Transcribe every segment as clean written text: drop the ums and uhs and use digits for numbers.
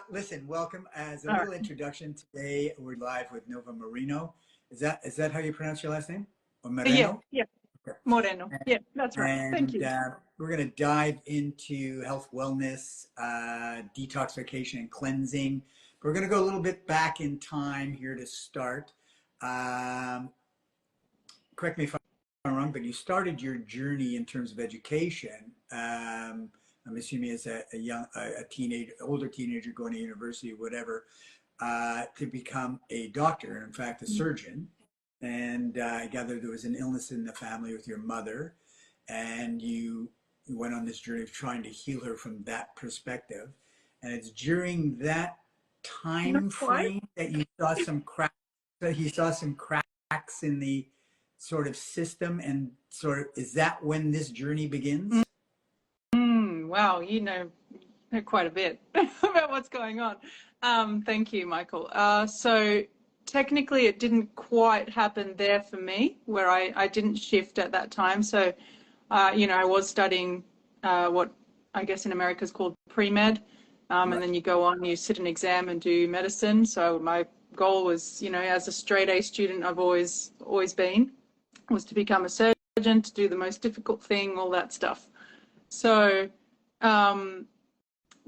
Listen, welcome. As a All little right. introduction, today we're live with Nova Moreno. Is that how you pronounce your last name? Or Yeah, Moreno? yeah, Okay. Moreno. Yeah, that's right. Thank And you. we're going to dive into health, wellness, detoxification, and cleansing. We're going to go a little bit back in time here to start. Um, Correct me if I'm wrong, but you started your journey in terms of education. I'm assuming as a teenager, older teenager going to university, whatever, to become a doctor, in fact, a surgeon. And I gather there was an illness in the family with your mother, and you went on this journey of trying to heal her from that perspective. And it's during that Not time quite. frame that you saw some cracks. That you saw some cracks in the sort of system, and sort of is that when this journey begins? Wow, you know quite a bit about what's going on. Thank you, Michael. So technically, it didn't quite happen there for me, where I didn't shift at that time. So, I was studying what I guess in America is called pre-med, and Right. then you go on, you sit an exam and do medicine. So my goal was, as a straight A student, I've always been, was to become a surgeon, to do the most difficult thing, all that stuff. So um,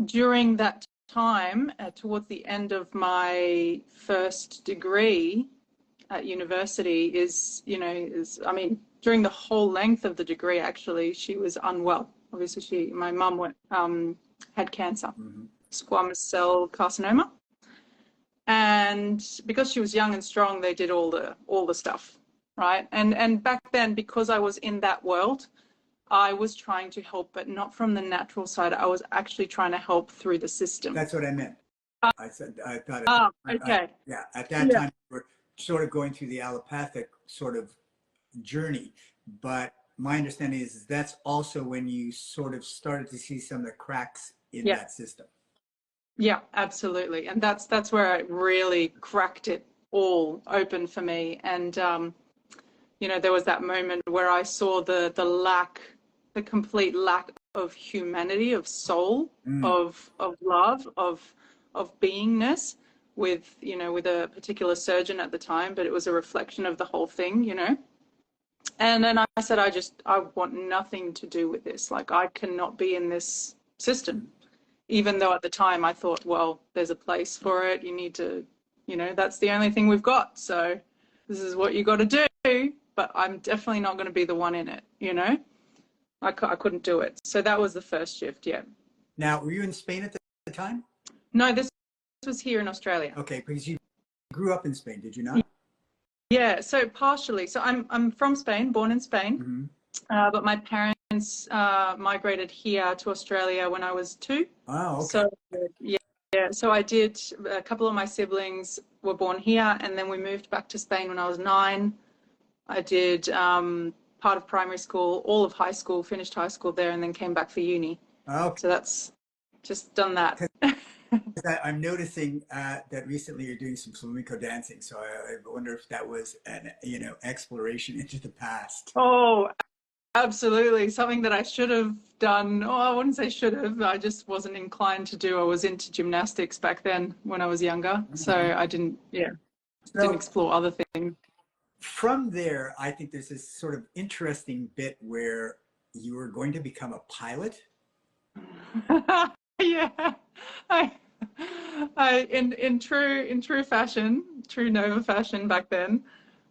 during that time, towards the end of my first degree at university, I mean, during the whole length of the degree, actually, she was unwell. Obviously, my mum had cancer, Mm-hmm. squamous cell carcinoma, and because she was young and strong, they did all the stuff, right? And back then, because I was in that world, I was trying to help, but not from the natural side. I was actually trying to help through the system. That's what I meant. I said I thought at that Ah, time, okay. yeah, at that Yeah. time we're sort of going through the allopathic sort of journey, but my understanding is that's also when you sort of started to see some of the cracks in Yeah. that system. Yeah, absolutely. And that's where it really cracked it all open for me. And there was that moment where I saw the complete lack of humanity, of soul, Mm. of love, of beingness with a particular surgeon at the time, but it was a reflection of the whole thing. And then I said, I want nothing to do with this. Like, I cannot be in this system, even though at the time I thought, well, there's a place for it. You need to, that's the only thing we've got. So this is what you got to do. But I'm definitely not going to be the one in it. I couldn't do it. So that was the first shift. Yeah. Now, were you in Spain at the time? No, this was here in Australia. Okay, because you grew up in Spain, did you not? Yeah. So partially. So I'm from Spain, born in Spain, Mm-hmm. but my parents migrated here to Australia when I was 2. Oh, okay. So yeah. Yeah, so I did. A couple of my siblings were born here, and then we moved back to Spain when I was 9. I did part of primary school, all of high school, finished high school there, and then came back for uni. Okay. So that's just done that. I'm noticing that recently you're doing some flamenco dancing, so I wonder if that was an exploration into the past. Oh, absolutely. Something that I should have done. Oh, I wouldn't say should have. I just wasn't inclined to do. I was into gymnastics back then when I was younger. So I didn't, yeah, didn't So explore other things. from there, I think there's this sort of interesting bit where you were going to become a pilot. Yeah. I, in true fashion, true Nova fashion back then,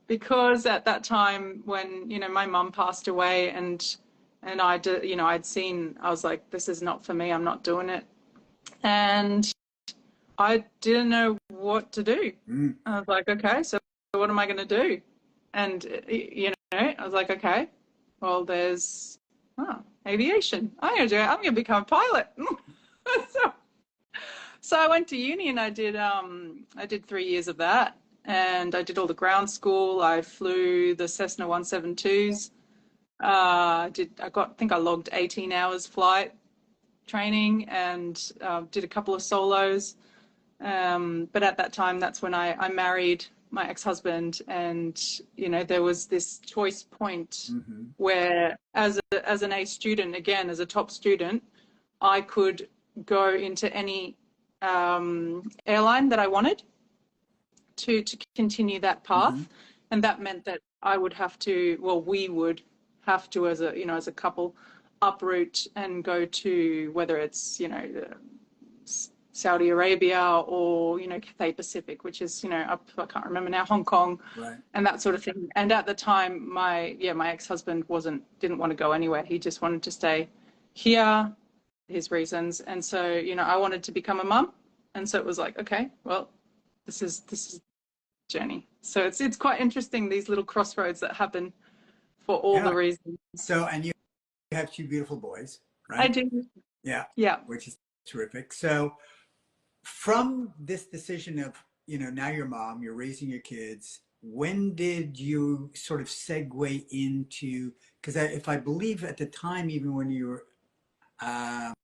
because at that time when my mum passed away and I did, I was like, this is not for me. I'm not doing it, and I didn't know what to do. Mm. I was like, okay, so what am I going to do? And I was like, okay, well, there's aviation. I'm going to do it. I'm going to become a pilot. so, so I went to uni and I did 3 years of that, and I did all the ground school. I flew the Cessna 172s. I think I logged 18 hours flight training and did a couple of solos. But at that time, that's when I married my ex-husband, and there was this choice point Mm-hmm. where, as an A student, again as a top student, I could go into any airline that I wanted to continue that path. And that meant that I would have to, well, we would have to, as a, as a couple, uproot and go to, whether it's, Saudi Arabia or, Cathay Pacific, which is, up, I can't remember now, Hong Kong, Right. and that sort of thing. And at the time, my ex-husband didn't want to go anywhere. He just wanted to stay here, his reasons. And so, I wanted to become a mum. And so it was like, okay, well, this is journey. So it's quite interesting, these little crossroads that happen for all the reasons. So, and you have two beautiful boys, right? I do. Yeah. Yeah. Which is terrific. So from this decision of, now you're mom, you're raising your kids, when did you sort of segue into, because if I believe at the time, even when you were, at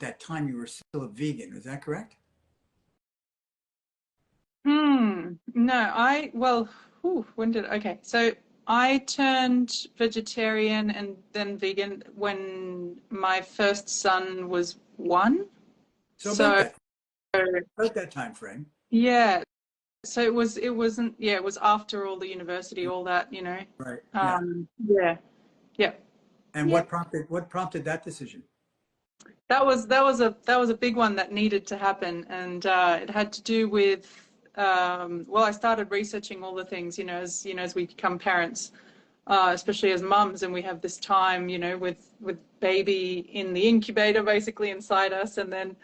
that time you were still a vegan, is that correct? No, okay. So I turned vegetarian and then vegan when my first son was 1. So about that time frame. Yeah. So it was after all the university, all that, Right. Yeah. Yeah. And what prompted that decision? That was a big one that needed to happen, and it had to do with I started researching all the things, as we become parents, especially as mums, and we have this time, with baby in the incubator basically inside us, and then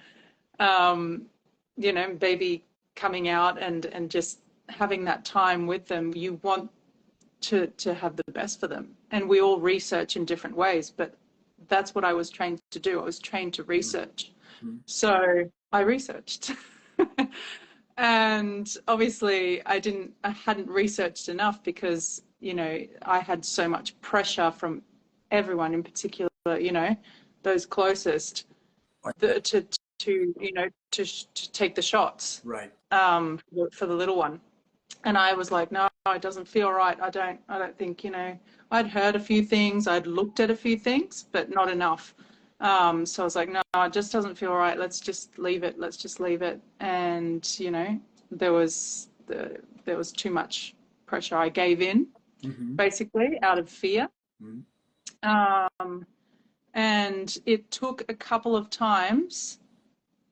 baby coming out and just having that time with them. You want to have the best for them, and we all research in different ways, but that's what I was trained to do. I was trained to research. So I researched. And obviously I hadn't researched enough because, I had so much pressure from everyone, in particular, those closest, to take the shots. Right. For the little one. And I was like, no, it doesn't feel right. I don't think, I'd heard a few things, I'd looked at a few things, but not enough. So I was like, no, it just doesn't feel right. Let's just leave it. And, there was too much pressure. I gave in, basically, out of fear. And it took a couple of times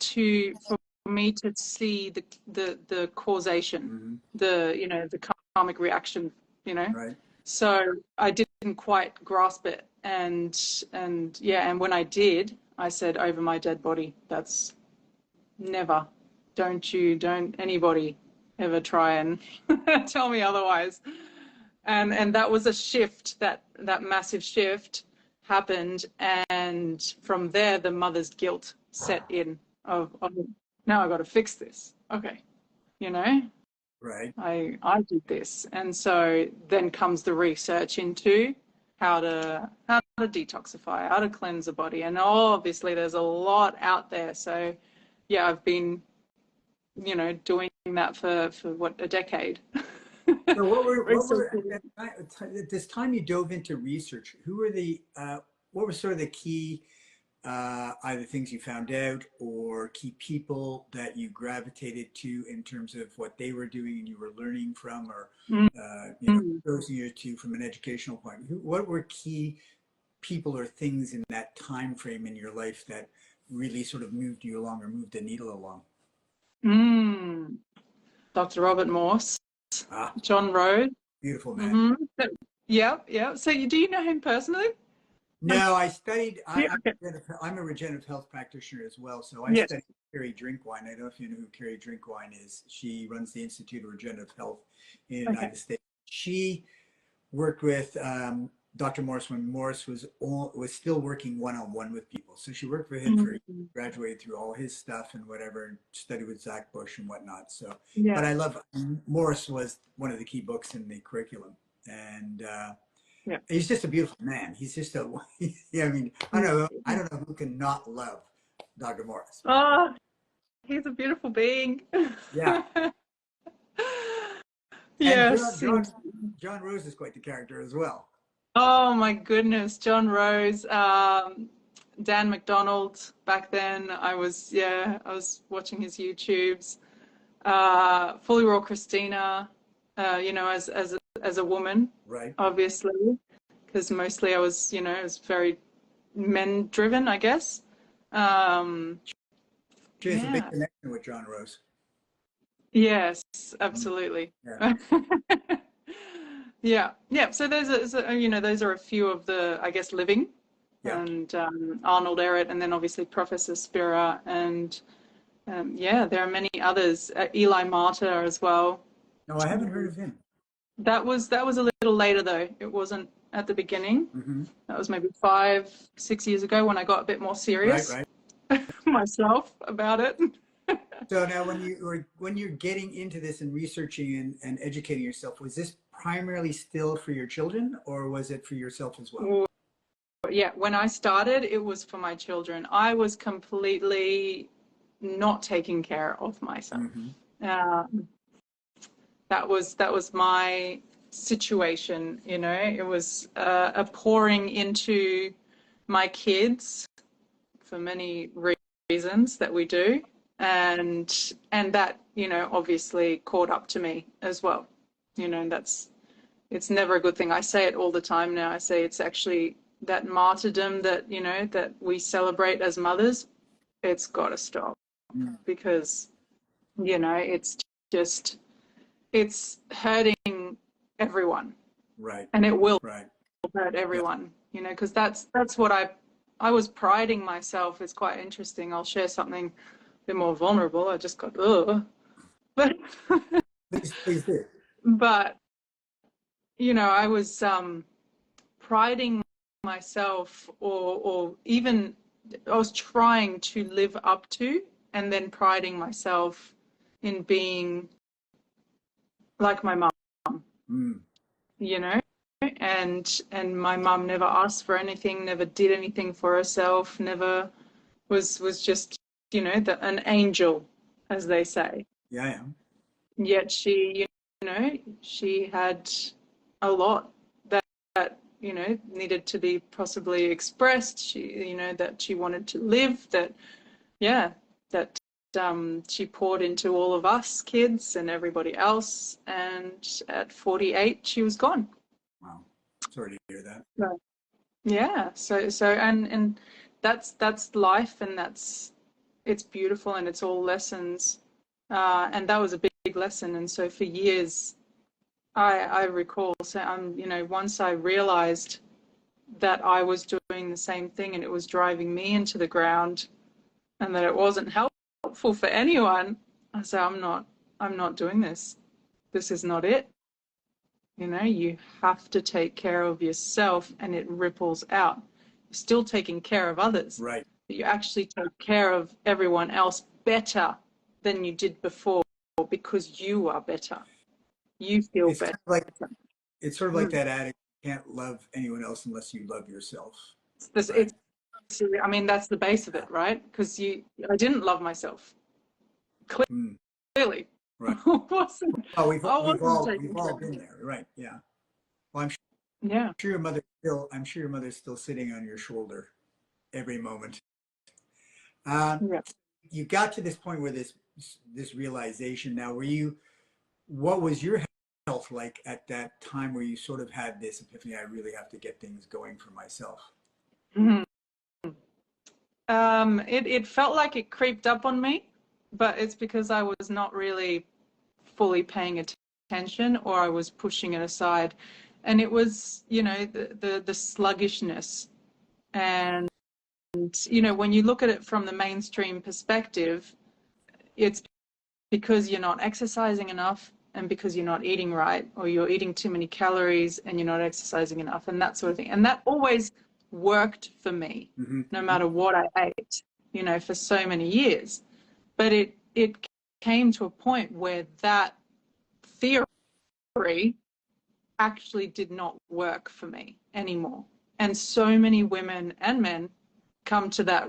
for me to see the causation, the karmic reaction, Right. So I didn't quite grasp it, and when I did, I said, over my dead body, that's never. Don't anybody ever try and tell me otherwise. And that was a shift, that massive shift happened, and from there the mother's guilt set in of now I got to fix this. Okay, Right. I did this, and so then comes the research into how to detoxify, how to cleanse the body, and obviously there's a lot out there. So yeah, I've been doing that for what, a decade. So what were at this time you dove into research? Who were what were sort of the key either things you found out or key people that you gravitated to in terms of what they were doing and you were learning from, or exposing you to from an educational point? What were key people or things in that time frame in your life that really sort of moved you along or moved the needle along? Dr. Robert Morse, John Rose. Beautiful man. Yeah. So do you know him personally? No, I studied, I'm a regenerative health practitioner as well. So I studied Carrie Drinkwine. I don't know if you know who Carrie Drinkwine is. She runs the Institute of Regenerative Health in the United States. She worked with Dr. Morse when Morse was still working one-on-one with people. So she worked with him graduated through all his stuff and whatever, and studied with Zach Bush and whatnot. So, but I love, Morse was one of the key books in the curriculum. And he's just a beautiful man. He's just I mean, I don't know who can not love Dr. Morris. Oh, he's a beautiful being. Yeah. Yes. John Rose is quite the character as well. Oh my goodness, John Rose. Dan McDonald back then. I was watching his YouTubes. Fully Raw Christina, as a woman, Right. obviously, because mostly I was, it was very men driven, I guess. Um, She has a big yeah. connection with John Rose. Yes, Mm. absolutely. Yeah. Yeah, yeah. So those are a few of the, I guess, living, Yeah. and Arnold Ehret, and then obviously Professor Spira, and yeah, there are many others. Eli Martyr as well. No, I haven't heard of him. That was a little later though. It wasn't at the beginning. Hmm. That was maybe 5, 6 years ago when I got a bit more Right, serious right. myself about it. So now when you're getting into this and researching and educating yourself, was this primarily still for your children or was it for yourself as well? Yeah, when I started, it was for my children. I was completely not taking care of myself. Hmm. Um, that was my situation. It was a pouring into my kids for many reasons that we do, and that obviously caught up to me as well. It's never a good thing. I say it all the time now. I say it's actually that martyrdom that we celebrate as mothers. It's got to stop, Mm. because it's just it's hurting everyone, Right, and it will right. hurt Yeah. everyone. Because that's what I was priding myself. It's quite interesting. I'll share something a bit more vulnerable. I just got but Please do. but I was priding myself, or even I was trying to live up to, and then priding myself in being like my mum, Mm. you know, and my mum never asked for anything, never did anything for herself, never was just, an angel, as they say. Yeah, I am. Yet she had a lot that needed to be possibly expressed. That she wanted to live. Yeah, that she poured into all of us kids and everybody else. And at 48, she was gone. Wow. Sorry to hear that. So, yeah. And that's life, and it's beautiful, and it's all lessons. And that was a big lesson. And so for years, I recall, so once I realized that I was doing the same thing and it was driving me into the ground, and that it wasn't helpful for anyone, I said, I'm not doing this. This is not it. You have to take care of yourself, and it ripples out. You're still taking care of others, Right. but you actually take care of everyone else better than you did before, because you are better. You feel It's better. kind of like it's sort of like Mm. that adage, you can't love anyone else unless you love yourself. This, Right. it's, I mean, that's the base of Yeah. it, right? Because I didn't love myself, Mm. clearly. Right. Oh, I wasn't we've taking care all of been myself. there. Right. Yeah. Well, Yeah. I'm sure your mother's still sitting on your shoulder every moment. Uh, Yeah. you got to this point where this realization. Now, what was your health like at that time where you sort of had this epiphany? I really have to get things going for myself. Mhm. It felt like it creeped up on me, but it's because I was not really fully paying attention, or I was pushing it aside. And it was, the sluggishness. And, when you look at it from the mainstream perspective, it's because you're not exercising enough, and because you're not eating right, or you're eating too many calories and you're not exercising enough, and that sort of thing. And that always worked for me, Mm-hmm. no Mm-hmm. matter what I ate, for so many years. But it came to a point where that theory actually did not work for me anymore. And so many women and men come to that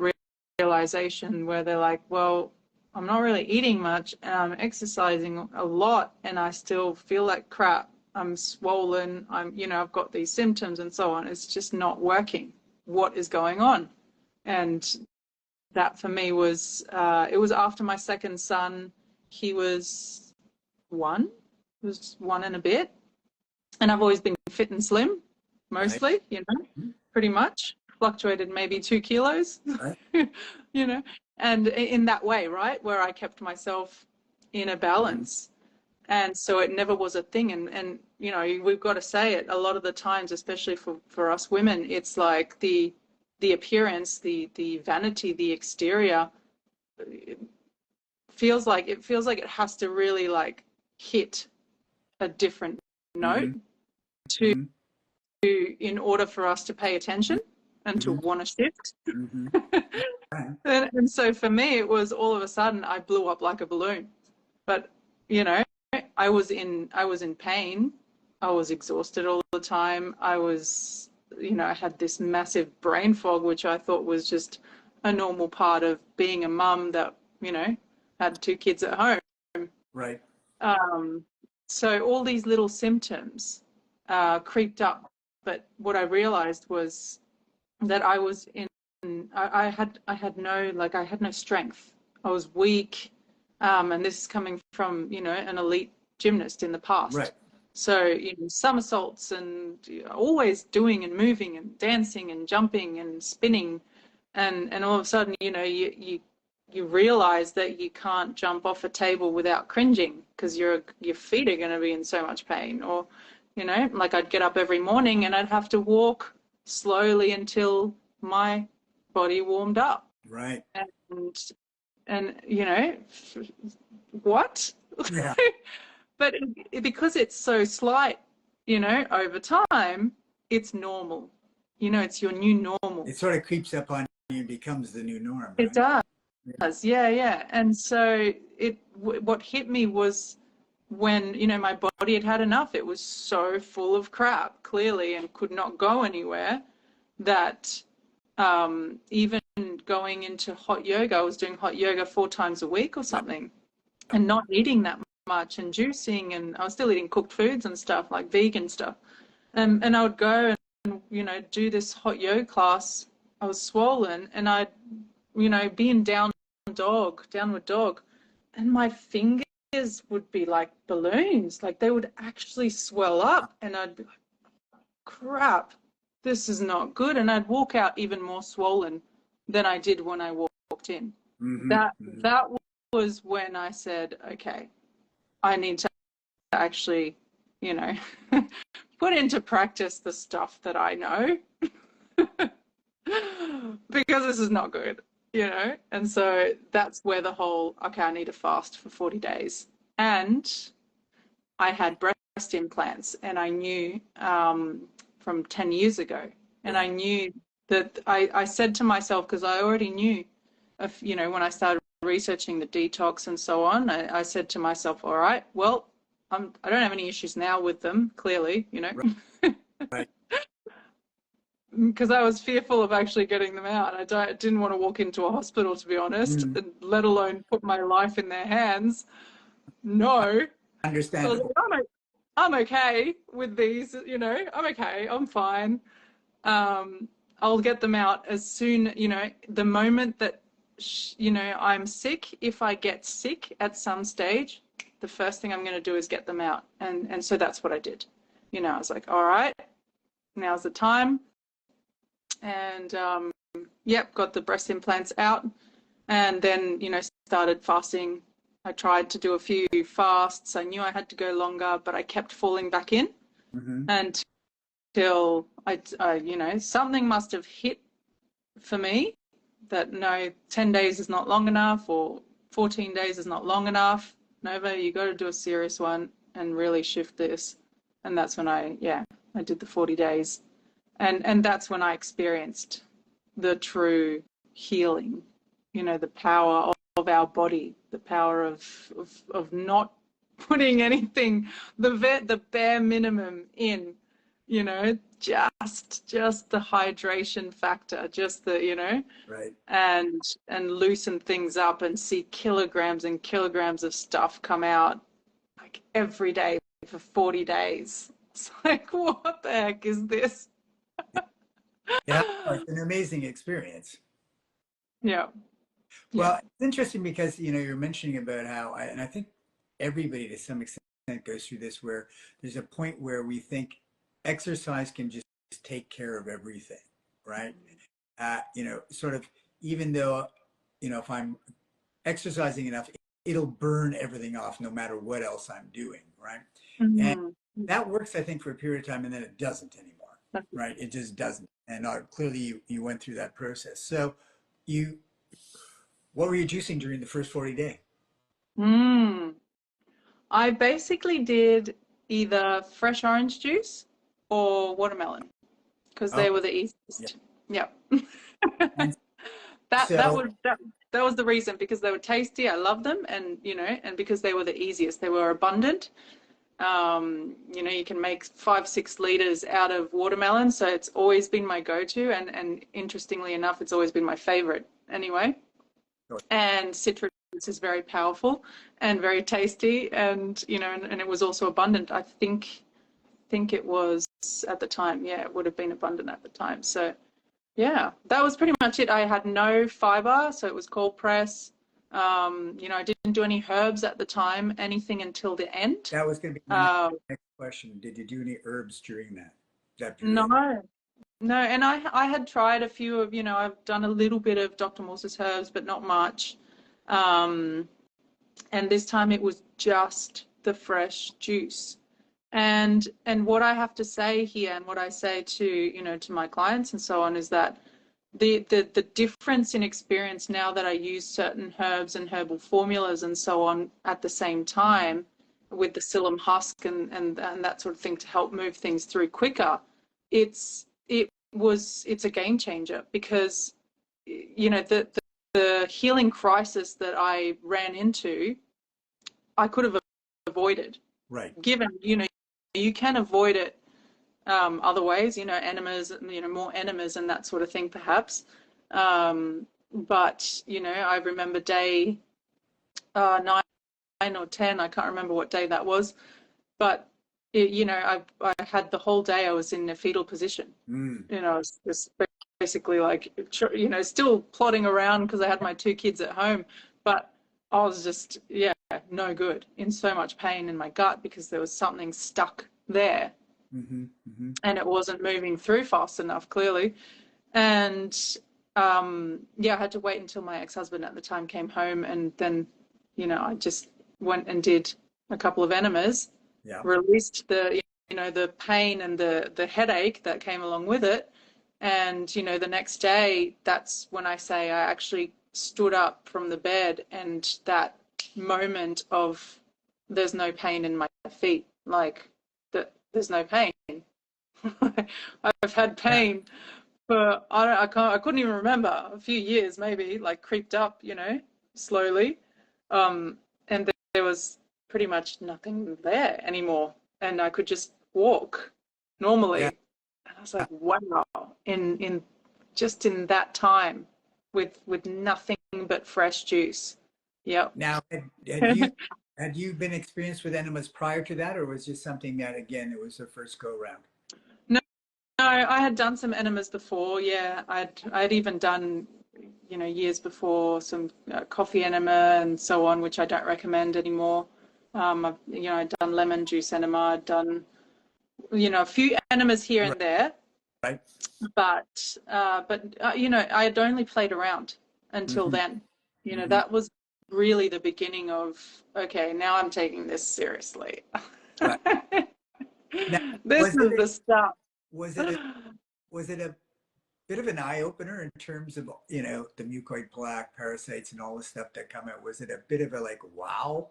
realization where they're like, well, I'm not really eating much, and I'm exercising a lot, and I still feel like crap. I'm swollen. I've got these symptoms and so on. It's just not working. What is going on? And that for me was, it was after my second son. He was one and a bit. And I've always been fit and slim, mostly, Right. you know, pretty much. Fluctuated maybe 2 kilos, Right. you know, and in that way, right, where I kept myself in a Mm-hmm. balance. And so it never was a thing. And you know, we've got to say it a lot of the times, especially for us women, it's like the appearance, the vanity, the exterior, it feels like it has to really like hit a different note Mm-hmm. to in order for us to pay attention and to Mm-hmm. want to shift. Mm-hmm. Right. And so for me, it was all of a sudden I blew up like a balloon. But you know, I was in pain. I was exhausted all the time. I was, you know, I had this massive brain fog, which I thought was just a normal part of being a mum that, you know, had 2 kids at home. Right. Um, so all these little symptoms creeped up. But what I realized was that I was in, I had no, like, I had no strength. I was weak. And this is coming from, you know, an elite gymnast in the Right. past. So, you know, somersaults and always doing and moving and dancing and jumping and spinning. And all of a sudden, you know, you realize that you can't jump off a table without cringing because your feet are going to be in so much pain. Or, you know, like I'd get up every morning and I'd have to walk slowly until my body warmed up. Right. And you know, what? Yeah. But because it's so slight, you know, over time, it's normal. You know, it's your new normal. It sort of creeps up on you and becomes the new norm, It right? does. Yeah, yeah. And so what hit me was when, you know, my body had had enough. It was so full of crap, clearly, and could not go anywhere, that even going into hot yoga, I was doing hot yoga 4 times a week or Right. something, and not eating that much and juicing, and I was still eating cooked foods and stuff, like vegan stuff. And I would go and, you know, do this hot yoga class. I was swollen, and I'd, you know, be in downward dog, and my fingers would be like balloons, like they would actually swell up, and I'd be like, crap, this is not good. And I'd walk out even more swollen than I did when I walked in. Mm-hmm. That Mm-hmm. that was when I said, okay, I need to actually, you know, put into practice the stuff that I know because this is not good, you know? And so that's where the whole, okay, I need to fast for 40 days. And I had breast implants, and I knew from 10 years ago, and I Right. knew that I said to myself, because I already knew, if, you know, when I started researching the detox and so on, I said to myself, all right, well, I don't have any issues now with them, clearly, you know, Right. because I was fearful of actually getting them out. I didn't want to walk into a hospital, to be honest, Mm-hmm. let alone put my life in their hands. No. I was Understandable. like, I'm okay with these, you know, I'm okay, I'm fine. Um, I'll get them out as soon, you know, the moment that, you know, I'm sick. If I get sick at some stage, the first thing I'm going to do is get them out. And so that's what I did. You know, I was like, all right, now's the time. And yep, got the breast implants out, and then, you know, started fasting. I tried to do a few fasts. I knew I had to go longer, but I kept falling back in Mm-hmm. until you know, something must have hit for me that no, 10 days is not long enough, or 14 days is not long enough. Nova, you got to do a serious one and really shift this. And that's when I did the 40 days. And that's when I experienced the true healing, you know, the power of our body, the power of not putting anything, the bare minimum in, you know, just the hydration factor, just the, you know, Right. and loosen things up and see kilograms and kilograms of stuff come out like every day for 40 days. It's like, what the heck is this? Yeah. It's an amazing experience. Yeah. Yeah. Well, it's interesting because, you're mentioning about how, and I think everybody to some extent goes through this, where there's a point where we think exercise can just take care of everything, right? Sort of, even though, if I'm exercising enough, it'll burn everything off no matter what else I'm doing, right? And Mm-hmm. that works, I think, for a period of time, and then it doesn't anymore, right? It just doesn't. And clearly you went through that process. So you, what were you juicing during the first 40 day? Mm. I basically did either fresh orange juice or watermelon because Oh, they were the yeah. easiest. Yep. And That that so, was that that was the reason, because they were tasty. I love them, and and because they were the easiest. They were abundant. You can make 5-6 liters out of watermelon, so it's always been my go-to, and interestingly enough, it's always been my favorite anyway. And citrus is very powerful and very tasty, and and it was also abundant. I think it was at the time. Yeah, it would have been abundant at the time. So yeah, that was pretty much it. I had no fiber, so it was cold press. I didn't do any herbs at the time, anything until the end. that was going to be my Uh, next question. Did you do any herbs during that period? no, no, and I had tried a few of, I've done a little bit of Dr. Morse's herbs, but not much. Um, and this time it was just the fresh juice. And what I have to say here, and what I say to, to my clients and so on, is that the difference in experience now that I use certain herbs and herbal formulas and so on at the same time with the psyllium husk and that sort of thing to help move things through quicker, it's a game changer, because the healing crisis that I ran into, I could have avoided. Right. Given, you can avoid it other ways, enemas, more enemas and that sort of thing, perhaps. But, I remember day 9 or 10, I can't remember what day that was, but, I had the whole day, I was in a fetal position. Mm. I was just basically like, still plodding around because I had my 2 kids at home, but I was just, yeah, no good, in so much pain in my gut because there was something stuck there. Mm-hmm. Mm-hmm. And it wasn't moving through fast enough, clearly. And yeah, I had to wait until my ex-husband at the time came home, and then, I just went and did a couple of enemas, Yeah. released the pain and the headache that came along with it. And, the next day, that's when I say I actually stood up from the bed, and that moment of there's no pain in my feet, like that there's no pain. I've had Yeah. pain for I couldn't even remember, a few years maybe, like creeped up, slowly. And there was pretty much nothing there anymore, and I could just walk Yeah. normally. And I was like, wow, in just in that time, with nothing but fresh juice. Yep. Now, had you been experienced with enemas prior to that, or was just something that, again, it was the first go round? No, no, I had done some enemas before. Yeah, I'd even done, years before, some coffee enema and so on, which I don't recommend anymore. I'd done lemon juice enema. I'd done, a few enemas here Right. and there, Right. but I had only played around until Mm-hmm. then. Mm-hmm. That was really the beginning of, okay, now I'm taking this seriously. Right. Now, This was it is the stuff. was it a was it a bit of an eye opener in terms of, the mucoid plaque, parasites, and all the stuff that come out? Was it a bit of a like wow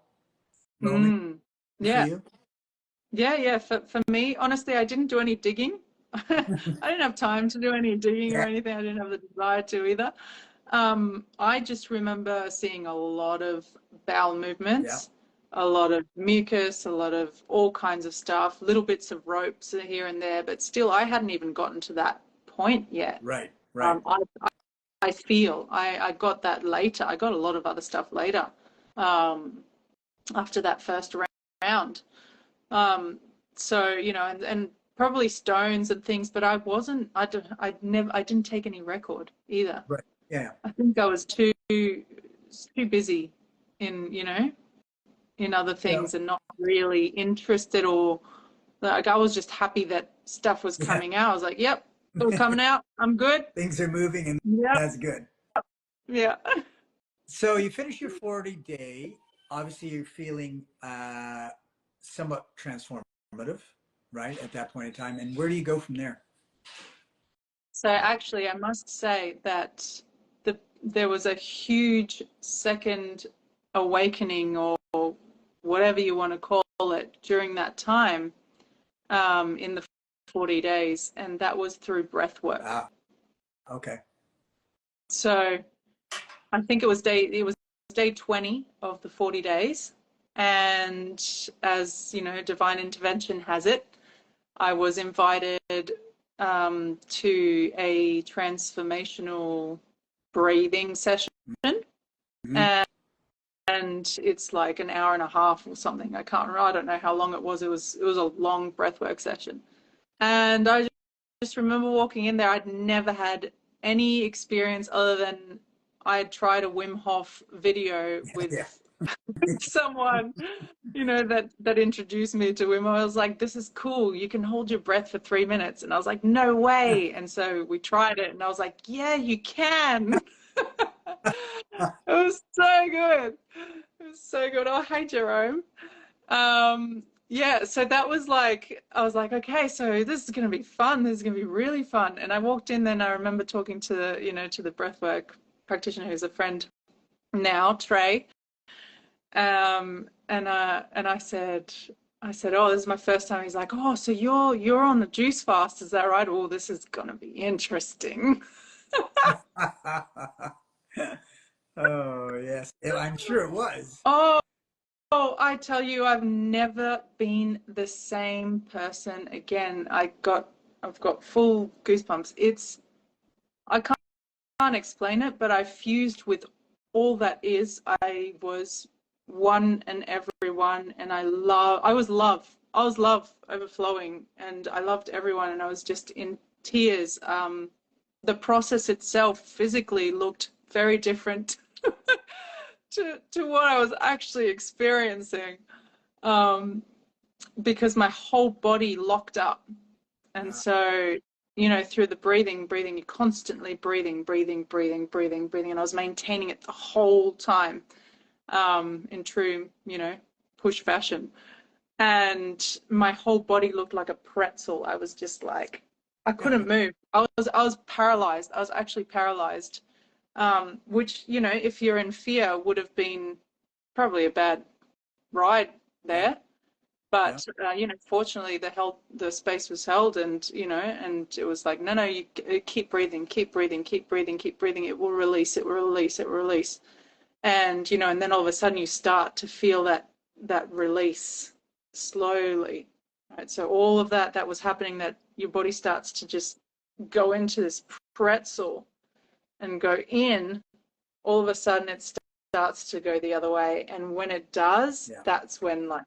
moment Mm. for Yeah, you? yeah, yeah. For me, honestly, I didn't do any digging. I didn't have time to do any digging or Yeah. anything. I didn't have the desire to either. I just remember seeing a lot of bowel Yeah. movements, a lot of mucus, a lot of all kinds of stuff, little bits of ropes here and there, but still, I hadn't even gotten to that point yet. Right. Right. Um, I, I feel I got that later. I got a lot of other stuff later, um, after that first round. Um, so, and probably stones and things, but I wasn't, I didn't take any record either. Right. Yeah. I think I was too busy in, in other So, things and not really interested, or like I was just happy that stuff was yeah. coming out. I was like, yep, it's all coming out. I'm good. Things are moving, and Yep. that's good. Yeah. So you finish your 40-day. Obviously, you're feeling somewhat transformative, right, at that point in time. And where do you go from there? So actually, I must say that there was a huge second awakening, or whatever you want to call it, during that time, in the 40 days, and that was through breath work. Ah, okay. So I think it was day 20 of the 40 days. And as you know, divine intervention has it, I was invited to a transformational breathing session. Mm-hmm. And it's like an hour and a half or something. I can't remember. I don't know how long it was. It was a long breathwork session. And I just remember walking in there. I'd never had any experience other than I had tried a Wim Hof video Yeah. with someone, that introduced me to Wim Hof. I was like, this is cool. You can hold your breath for 3 minutes. And I was like, no way. And so we tried it, and I was like, yeah, you can. It was so good. It was so good. Oh, hey, Jerome. Yeah, so that was like, I was like, okay, so this is going to be fun. This is going to be really fun. And I walked in, then I remember talking to the breathwork practitioner who's a friend now, Trey. And I said, oh, this is my first time. He's like, oh, so you're on the juice fast, is that right? Oh, this is gonna be interesting. Oh, yes. I'm sure it was. Oh, I tell you, I've never been the same person again. I've got full goosebumps. I can't explain it, but I fused with all that is. I was one and everyone, and I was love overflowing, and I loved everyone, and I was just in tears. The process itself physically looked very different to what I was actually experiencing, um, because my whole body locked up. And Wow. so, through the breathing, you're constantly breathing. And I was maintaining it the whole time, in true, push fashion. And my whole body looked like a pretzel. I was just like, I couldn't move. I was paralyzed. I was actually paralyzed, which, if you're in fear, would have been probably a bad ride Yeah. there. Yeah. But fortunately, the space was held, and it was like, no, you keep breathing, keep breathing, keep breathing, keep breathing. It will release, it will release, it will release. And and then all of a sudden you start to feel that release slowly, right? So all of that was happening, that your body starts to just go into this pretzel and go in. All of a sudden it starts to go the other way, and when it does, Yeah. that's when, like,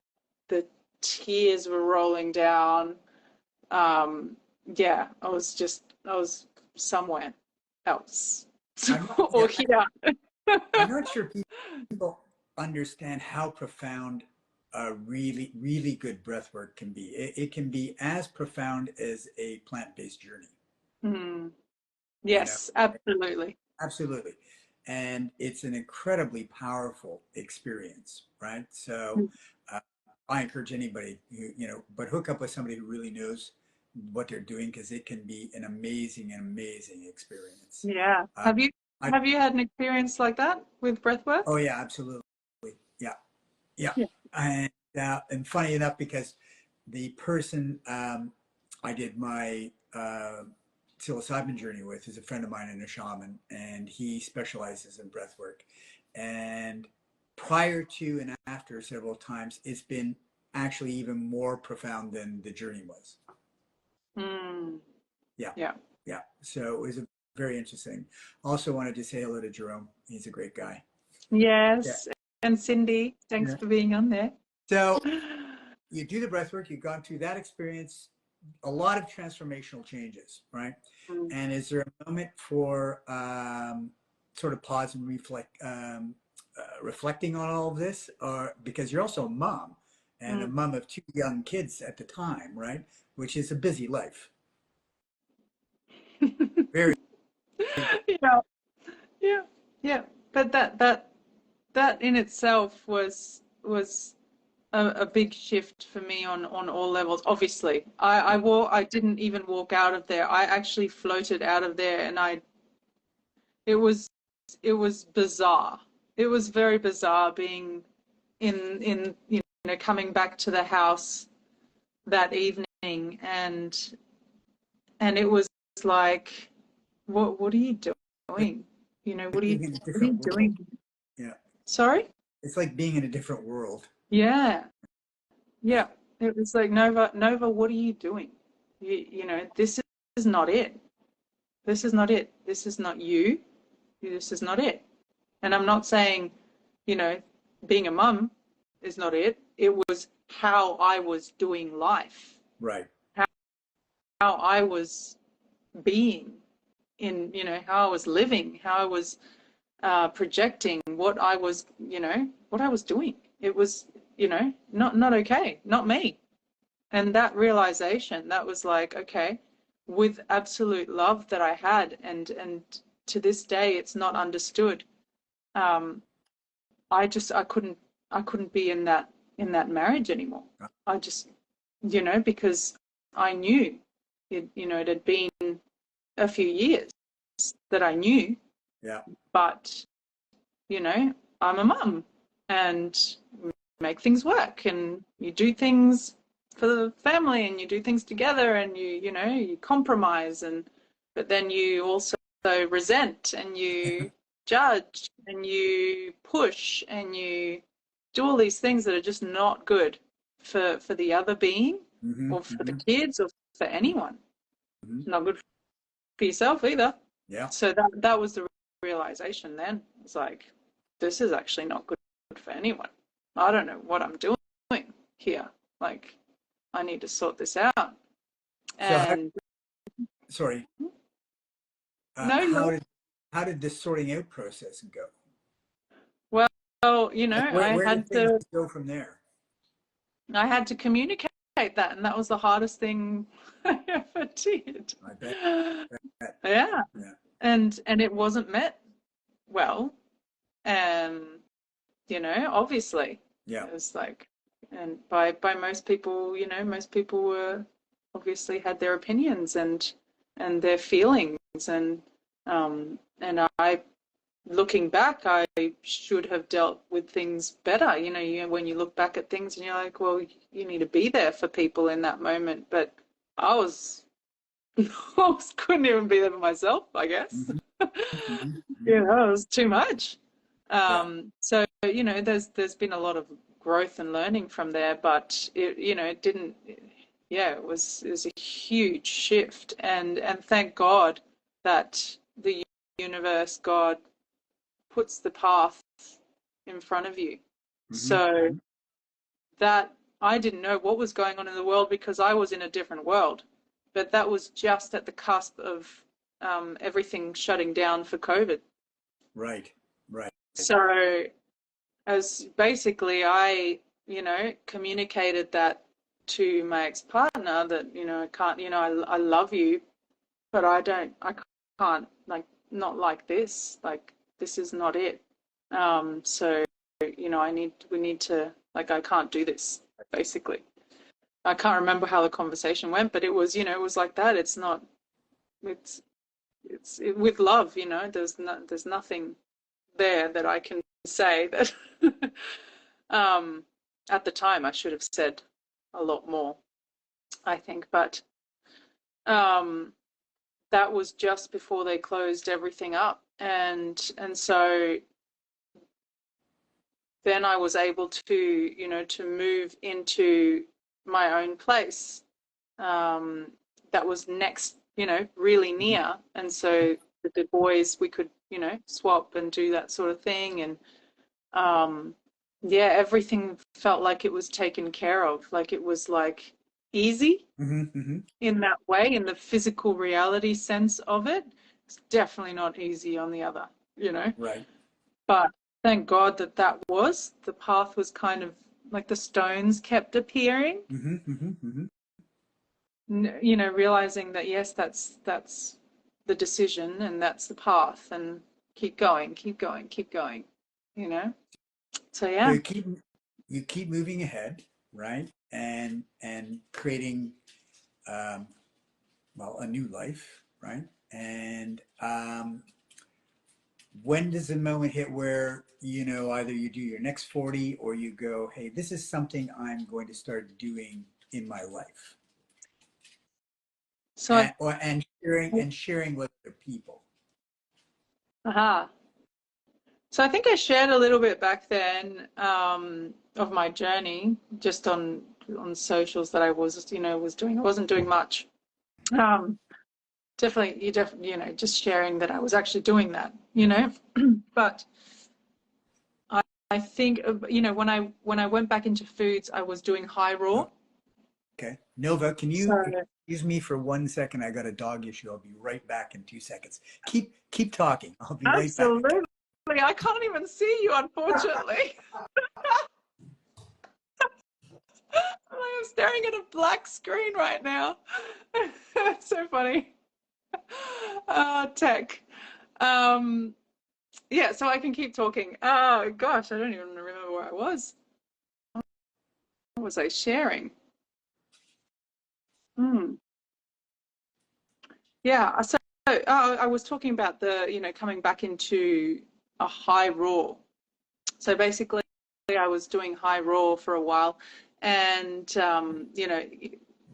the tears were rolling down. Yeah, I was somewhere else. I'm not, Or yeah, here. I'm not sure people understand how profound a really, really good breath work can be. It can be as profound as a plant-based journey, Mm, you know, yes, absolutely. absolutely. And it's an incredibly powerful experience, right? So uh, I encourage anybody who, but hook up with somebody who really knows what they're doing, because it can be an amazing, amazing experience. Yeah. Uh, Have you I, have you had an experience like that with breath oh work? yeah, absolutely. Yeah. Yeah. Yeah. And funny enough, because the person I did my psilocybin journey with is a friend of mine and a shaman, and he specializes in breath work. And prior to and after several times, it's been actually even more profound than the journey was. Mm, Yeah. yeah. Yeah. So it was a very interesting. Also wanted to say hello to Jerome. He's a great guy. Yeah. Yes. And Cindy, thanks Yeah. for being on there. So you do the breath work, you've gone through that experience, a lot of transformational changes, right? Mm. And is there a moment for sort of pause and reflecting on all of this, or because you're also a mom and a Mm. mom of two young kids at the time, right? Which is a busy life. Very. Yeah, yeah, yeah. But that in itself was a big shift for me on all levels. Obviously, I didn't even walk out of there. I actually floated out of there, and it was it was bizarre. It was very bizarre being in coming back to the house that evening, and it was like, what are you doing? Like being in a what are you different world. doing? Yeah. Sorry? It's like being in a different world. Yeah. Yeah. Yeah. It was like, Nova, what are you doing? This is not it. This is not it. This is not you. This is not it. And I'm not saying, you know, being a mum is not it. It was how I was doing life, Right. how, how I was being how I was living, how I was projecting what I was, what I was doing. It was, not okay, not me. And that realization, that was like, okay, with absolute love that I had, and to this day, it's not understood. Um, I couldn't be in that marriage anymore. I just, because I knew it had been a few years that I knew, Yeah. but I'm a mum and make things work, and you do things for the family, and you do things together, and you compromise, but then you also resent, and you judge, and you push, and you do all these things that are just not good for the other being, Mm-hmm. or for the Mm-hmm. kids, or for anyone. Mm-hmm. Not good for yourself either. Yeah. So that was the realization then. It's like, this is actually not good for anyone. I don't know what I'm doing here. Like, I need to sort this out. So And sorry, no, no. how did this sorting out process go? Well, Like I where did had things to go from there? I had to communicate that, and that was the hardest thing I ever did. I bet. Bet. Yeah. Yeah. And it wasn't met well. Um, obviously. Yeah. It was like, and by most people, most people were obviously had their opinions and their feelings, and I, looking back, I should have dealt with things better. When you look back at things and you're like, well, you need to be there for people in that moment, but I was, couldn't even be there for myself, I guess. Mm-hmm. Mm-hmm. Mm-hmm. It was too much. Yeah. So there's been a lot of growth and learning from there, but it didn't. Yeah, it was a huge shift, and thank God that the universe, God, puts the path in front of you. Mm-hmm. So Mm-hmm. that I didn't know what was going on in the world because I was in a different world, but that was just at the cusp of everything shutting down for COVID. Right. Right. So as basically I, communicated that to my ex-partner that, I can't, I love you, but I can't, like, not like this, like, this is not it. So, we need to, like, I can't do this, basically. I can't remember how the conversation went, but it was, it was like that. It's not, it's, with love, there's nothing there that I can say that um, at the time I should have said a lot more, I think. But um, that was just before they closed everything up, and so then I was able to, to move into my own place that was next, really Mm-hmm. near, and so the boys, we could, swap and do that sort of thing, and yeah, everything felt like it was taken care of, like it was like easy Mm-hmm. Mm-hmm. in that way, in the physical reality sense of it. It's definitely not easy on the other. you know. Right. But thank God that the path was kind of like the stones kept appearing, you know, realizing that, yes, that's the decision and that's the path, and keep going, keep going, keep going, you know. So So yeah. you keep moving ahead, right? And creating well, a new life, right? And when does the moment hit where, you know, either you do your next 40 or you go, hey, this is something I'm going to start doing in my life, So I, and sharing with other people. aha. So I think I shared a little bit back then, of my journey just on socials that I was, you know, was doing. I wasn't doing much. Um, you know, just sharing that I was actually doing that, you know. But I think, you know, when I went back into foods, I was doing high raw. Oh, okay. Nova, can So you excuse me for 1 second? I got a dog issue. I'll be right back in 2 seconds. Keep talking. I'll be right back. absolutely, I can't even see you, unfortunately. I am staring at a black screen right now. It's so funny. Tech. Um, yeah, so I can keep talking. Oh gosh, I don't even remember where I was. What was I sharing? Hmm. Yeah, so I was talking about the, you know, coming back into a high raw. So basically, I was doing high raw for a while, and you know,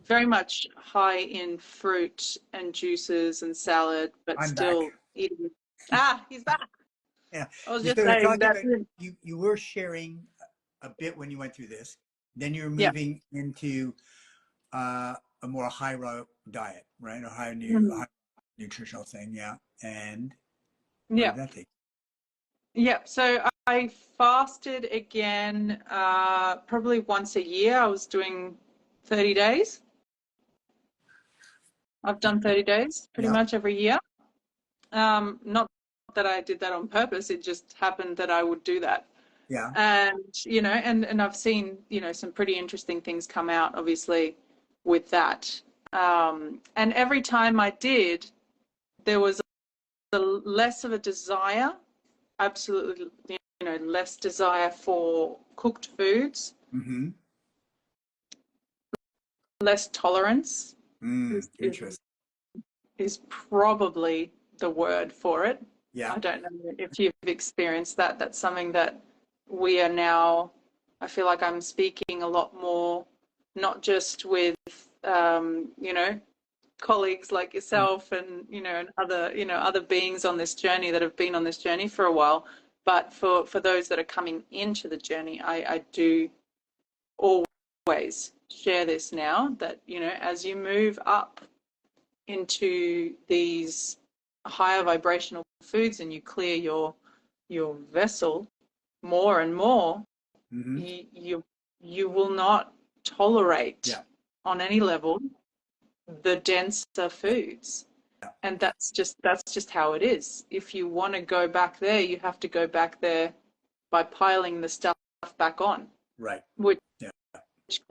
very much high in fruit and juices and salad, but I'm back. still eating. Ah, he's back. Yeah. I was You just started saying talking that. about you were sharing a bit when you went through this. Then you're Yeah. moving into a more high raw diet, right? A Mhm. high nutritional thing, yeah. And where did Yeah. that take? Yeah. So I fasted again, probably once a year. I was doing 30 days. I've done 30 days pretty Yeah, much every year. Not that I did that on purpose. It just happened that I would do that. yeah. And, you know, and I've seen, you know, some pretty interesting things come out, obviously, with that. And every time I did, there was less of a desire, absolutely, you know, less desire for cooked foods, Mm-hmm. less tolerance is, is, Interesting. is probably the word for it. Yeah. I don't know if you've experienced that. That's something that we are now, I feel like I'm speaking a lot more, not just with, you know, colleagues like Mm. yourself and, and other, other beings on this journey that have been on this journey for a while. But for those that are coming into the journey, I do always share this now that, as you move up into these higher vibrational foods and you clear your vessel more and more, Mm-hmm. you will not tolerate Yeah. on any level the denser Yeah. foods. Yeah. And that's just how it is. If you want to go back there, you have to go back there by piling the stuff back on, Right. which Yeah.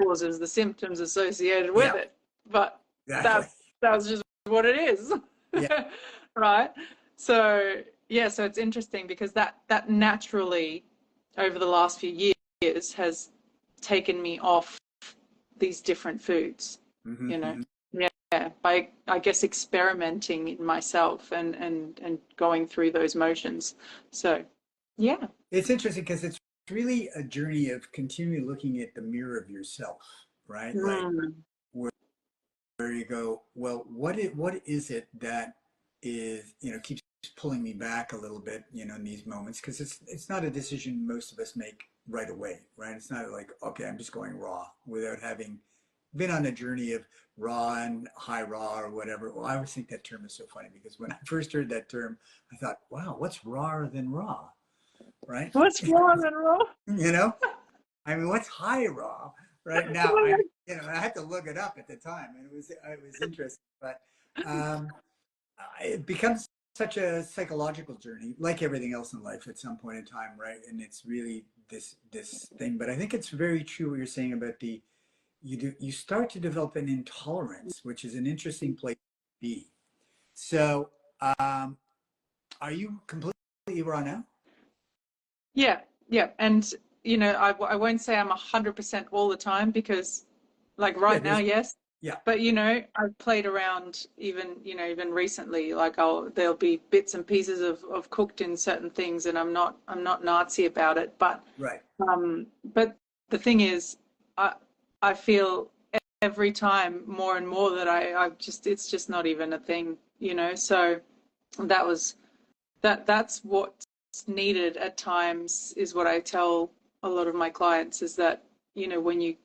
causes the symptoms associated with Yeah. it. But Exactly. that's just what it is. Yeah. Right? So yeah, so it's interesting because that naturally over the last few years has taken me off these different foods, Mm-hmm. you know. Mm-hmm. Yeah, by I guess experimenting in myself and going through those motions. So yeah. It's interesting because it's really a journey of continually looking at the mirror of yourself, right? Like Mm. where you go, well, what is it that is, keeps pulling me back a little bit, in these moments? Because it's not a decision most of us make right away, right? It's not like, okay, I'm just going raw without having been on a journey of raw and high raw or whatever. Well, I always think that term is so funny because when I first heard that term, I thought, wow, what's rawer than raw, right? What's wrong and wrong? You know, I mean, what's high raw right now? I had to look it up at the time, and it was interesting. But it becomes such a psychological journey, like everything else in life at some point in time, right? And it's really this thing. But I think it's very true what you're saying about you start to develop an intolerance, which is an interesting place to be. So, are you completely run out? Yeah, yeah. And, you know, I won't say I'm 100% all the time because, like, Yeah, right now, yes. yeah, But, you know, I've played around even, you know, even recently, like there'll be bits and pieces of cooked in certain things, and I'm not Nazi about it. right, But the thing is, I I feel every time more and more that it's just not even a thing, you know. So that was that's what's needed at times, is what I tell a lot of my clients, is that, you know, when you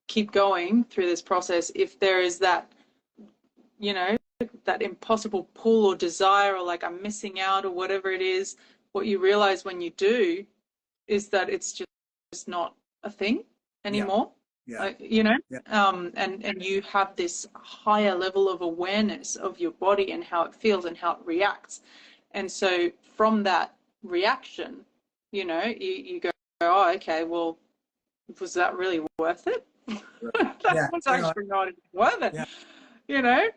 keep going through this process, if there is that, you know, that impossible pull or desire, or like I'm missing out or whatever it is, what you realize when you do is that it's just not a thing yeah, anymore. yeah, You know, yeah, and you have this higher level of awareness of your body and how it feels and how it reacts. And so from that reaction, you know, you go, oh, okay, well, was that really worth it? right. That Yeah, was no, actually not worth it, yeah, you know?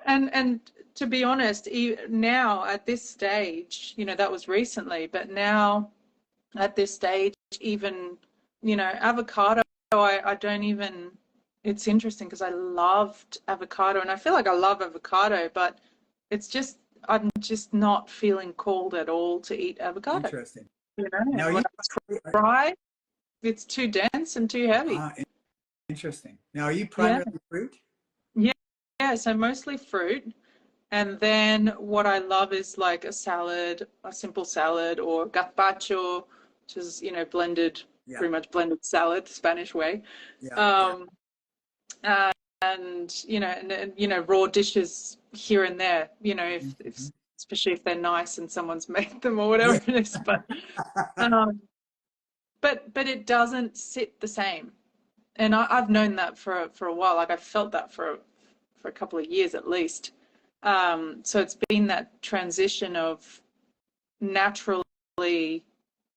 And to be honest, now at this stage, you know, that was recently, but now at this stage, even, you know, avocado, I don't even, it's interesting because I loved avocado and I feel like I love avocado, but it's just, I'm just not feeling called at all to eat avocado, interesting. you know, Now, and are when you? I try, it's too dense and too heavy. Uh, Interesting. Now, are you Yeah. primarily fruit? Yeah. Yeah. So mostly fruit. And then what I love is like a salad, a simple salad, or gazpacho, which is, you know, blended, Yeah, pretty much blended salad, Spanish way. yeah, yeah. Um, uh, and you know, raw dishes here and there, you know, if Mhm. especially if they're nice and someone's made them or whatever Yeah. it is. Um, but it doesn't sit the same. And I've known that for a while. Like I've felt that for a couple of years at least. So it's been that transition of naturally,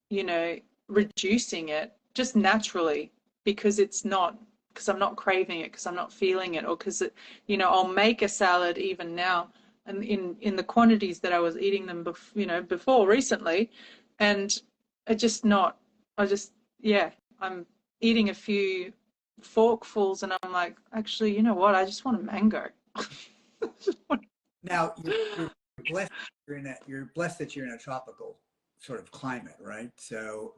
you know, reducing it just naturally, because it's not, because I'm not craving it, because I'm not feeling it, or because it, you know, I'll make a salad even now, and in the quantities that I was eating them, you know, before recently, and I just not, I just, yeah, I'm eating a few forkfuls, and I'm like, actually, you know what? I just want a mango. Now, you're blessed. You're blessed that you're in a tropical sort of climate, right? So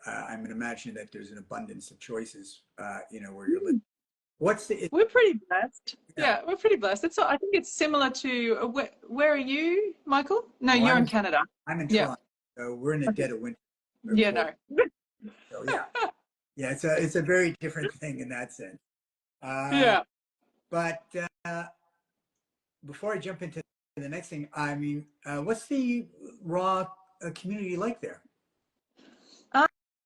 I'm going to imagine that there's an abundance of choices, where you're living. What's the? We're pretty blessed. Yeah. Yeah, we're pretty blessed. I think it's similar to where are you, Michael? No, Well, you're in Canada. I'm in Yeah. Toronto, so we're in the Okay. dead of winter. Yeah, For no. so yeah, yeah. It's a very different thing in that sense. Uh, Yeah. but before I jump into the next thing, I mean, what's the raw community like there?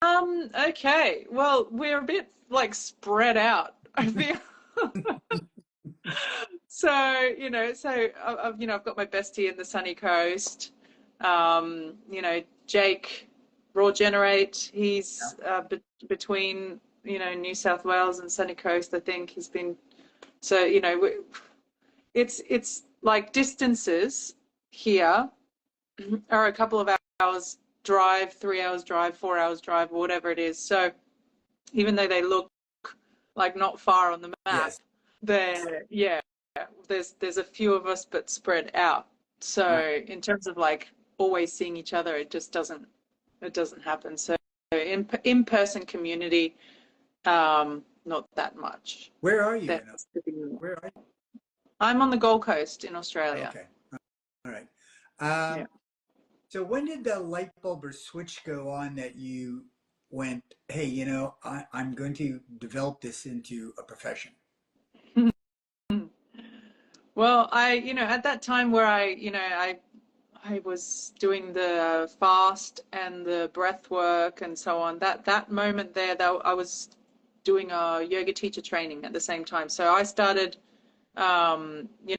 Okay. Well, we're a bit like spread out, I feel. So, you know, I've got my bestie in the sunny coast. You know, Jake Raw Generate, he's between, you know, New South Wales and sunny coast, I think. He's been, so, you know, it's like distances here are a couple of hours drive, 3 hours drive, 4 hours drive, or whatever it is. So even though they look like not far on the map, Yes. they're, yeah, there's a few of us but spread out. Right. So in terms of like always seeing each other, it doesn't happen. So in-person community, not that much. Where are you? That's the thing. Where are I'm on the Gold Coast in you? Australia. Okay. All right. Yeah. So when did the light bulb or switch go on that you went, hey, I'm going to develop this into a profession? Well, you know, at that time where I was doing the fast and the breath work and so on, that moment there, that I was doing a yoga teacher training at the same time. So I started, you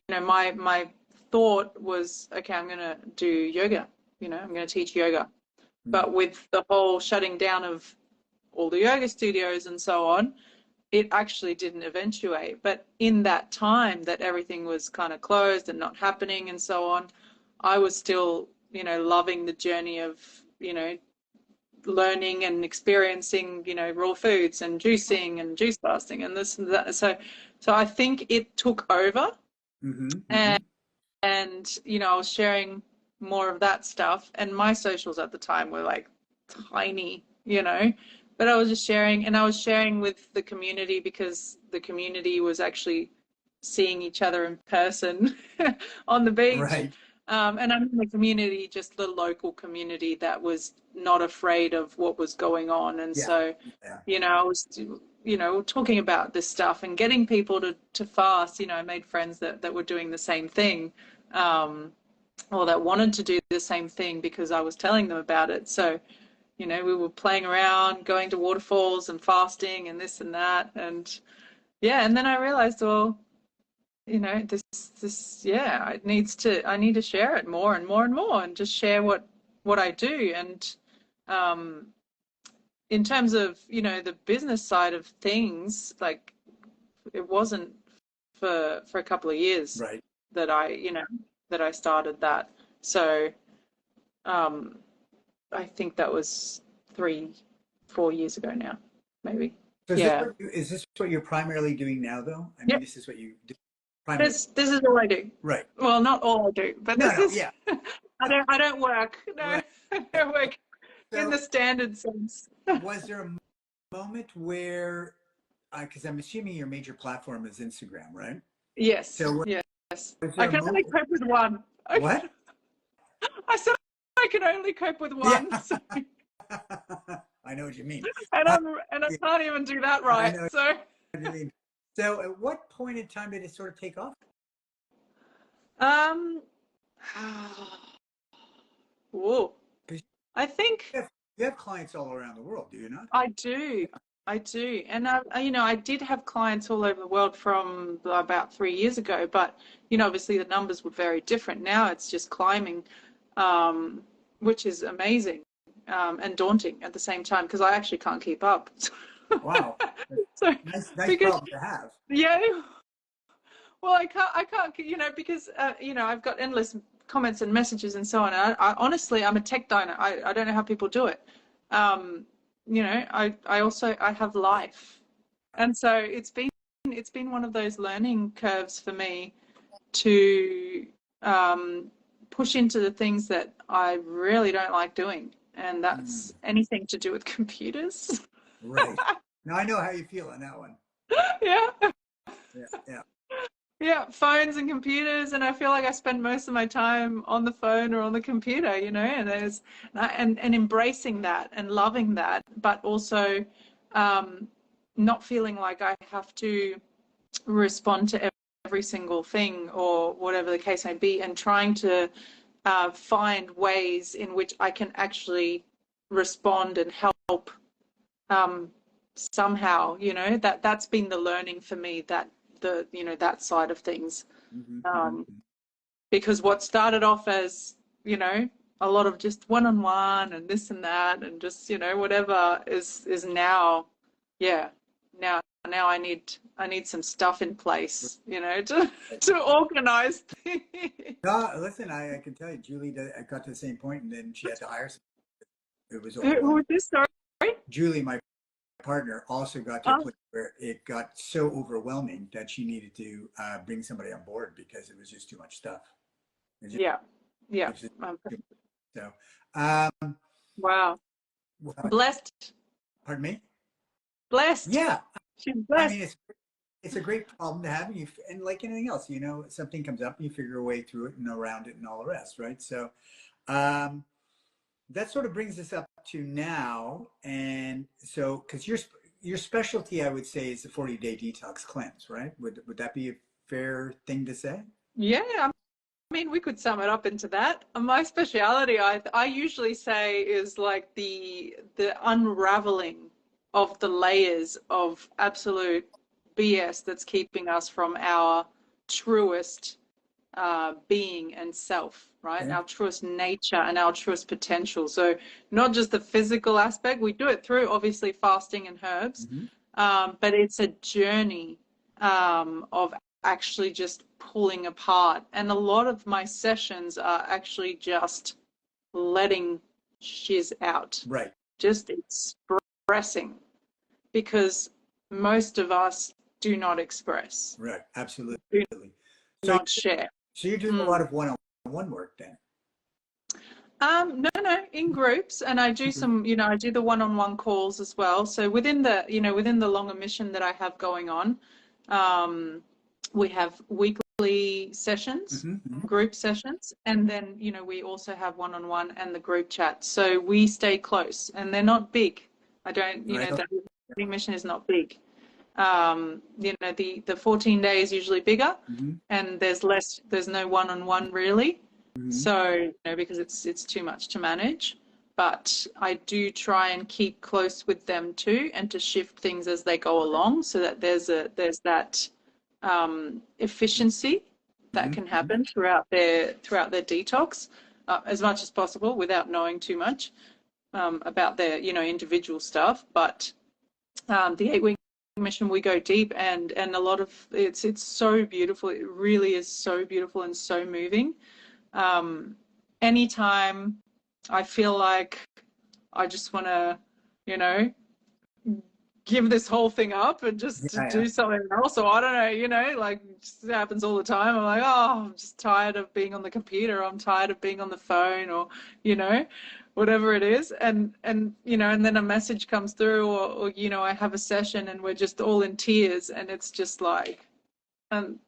know, my thought was, okay, I'm going to do yoga, I'm going to teach yoga. Mm. But with the whole shutting down of all the yoga studios and so on, it actually didn't eventuate. But in that time that everything was kind of closed and not happening and so on, I was still, loving the journey of, learning and experiencing, raw foods and juicing and juice fasting and this and that. So I think it took over. Mm-hmm, mm-hmm. And I was sharing more of that stuff, and my socials at the time were like tiny, but I was just sharing, and I was sharing with the community because the community was actually seeing each other in person on the beach. Right. And I'm in the community, just the local community that was not afraid of what was going on. And Yeah. so, Yeah. I was, talking about this stuff and getting people to fast. I made friends that were doing the same thing, or that wanted to do the same thing because I was telling them about it. So, we were playing around, going to waterfalls and fasting and this and that. And yeah, and then I realized, well, yeah, I need to share it more and more and more and just share what I do. And um, in terms of, the business side of things, like it wasn't for a couple of years Right. that I started that. So um, I think that was 3-4 years ago now, maybe. So Yeah. is this what you're primarily doing now, though? I mean, Yep. this is what you do primarily. This is all I do. Right. Well, not all I do, but No, this no, is. yeah. I don't work. No, Right. I don't work in So the standard sense. was there a moment where, because I'm assuming your major platform is Instagram, right? Yes, So yes. was I there a can only moment? cope with one. What? I said I can only cope with Yeah. one, so, I know what you mean. and Uh, I can't even do that I right. know So, what you mean. So at what point in time did it sort of take off? um, whoa. 'Cause I think you have clients all around the world, do you not? I do. I do. And I did have clients all over the world from about 3 years ago, but, obviously the numbers were very different. Now it's just climbing, um, which is amazing, and daunting at the same time because I actually can't keep up. Wow. So, Nice because, problem to have. yeah, well, I can't, because, I've got endless comments and messages and so on. And I honestly, I'm a tech diner. I don't know how people do it. Um, I have life. And so it's been one of those learning curves for me to, push into the things that I really don't like doing. And Mm, that's anything to do with computers. right. Now I know how you feel on that one. Yeah. Yeah. Yeah. Yeah, phones and computers, and I feel like I spend most of my time on the phone or on the computer, and embracing that and loving that, but also not feeling like I have to respond to every single thing or whatever the case may be, and trying to find ways in which I can actually respond and help, um, somehow. That's been the learning for me, that that side of things. Mm-hmm, um, mm-hmm. because what started off as, a lot of just one-on-one and this and that and just, whatever is now, yeah, now I need some stuff in place, to organize things. No, listen, I can tell you, Julie I got to the same point, and then she had to hire some. It was Who overwhelming. was this? Sorry. Julie, my partner, also got to a Oh, point where it got so overwhelming that she needed to bring somebody on board because it was just too much stuff. yeah, yeah. It was Um, so, um, wow. well, Blessed. pardon me? Blessed. Yeah, She's I blessed. mean, it's a great problem to have, and like anything else, something comes up, and you figure a way through it and around it and all the rest, right? So, um, that sort of brings us up to now, and so because your specialty, I would say, is the 40-day detox cleanse, right? Would that be a fair thing to say? Yeah, I mean, we could sum it up into that. My speciality, I usually say, is like the unraveling of the layers of absolute BS that's keeping us from our truest being and self, right? Okay. Our truest nature and our truest potential. So not just the physical aspect, we do it through obviously fasting and herbs, Mm-hmm. but it's a journey of actually just pulling apart. And a lot of my sessions are actually just letting shiz out, Right. just expressing, because most of us do not express, Right. Absolutely. do So, not share. so you're doing a lot of one-on-one work then. No, in groups, and I do some, I do the one-on-one calls as well. So within the, within the longer mission that I have going on, we have weekly sessions, Mm-hmm. Mm-hmm. group sessions, and then, we also have one-on-one and the group chat. So we stay close, and they're not big. I don't, Right. the mission is not big. The 14 day is usually bigger, Mm-hmm. and there's no one-on-one really. Mm-hmm. So, because it's too much to manage, but I do try and keep close with them too, and to shift things as they go along, so that there's that efficiency that can Mm-hmm. happen throughout their detox, as much as possible without knowing too much about their individual stuff. But the 8 week mission, we go deep, and a lot of it's so beautiful. It really is so beautiful and so moving. Anytime I feel like I just want to, you know, give this whole thing up and just to Yeah. Yeah. do something else, or I don't know, like it just happens all the time. I'm like, oh, I'm just tired of being on the computer. I'm tired of being on the phone, or, whatever it is. And and then a message comes through, or I have a session and we're just all in tears, and it's just like, and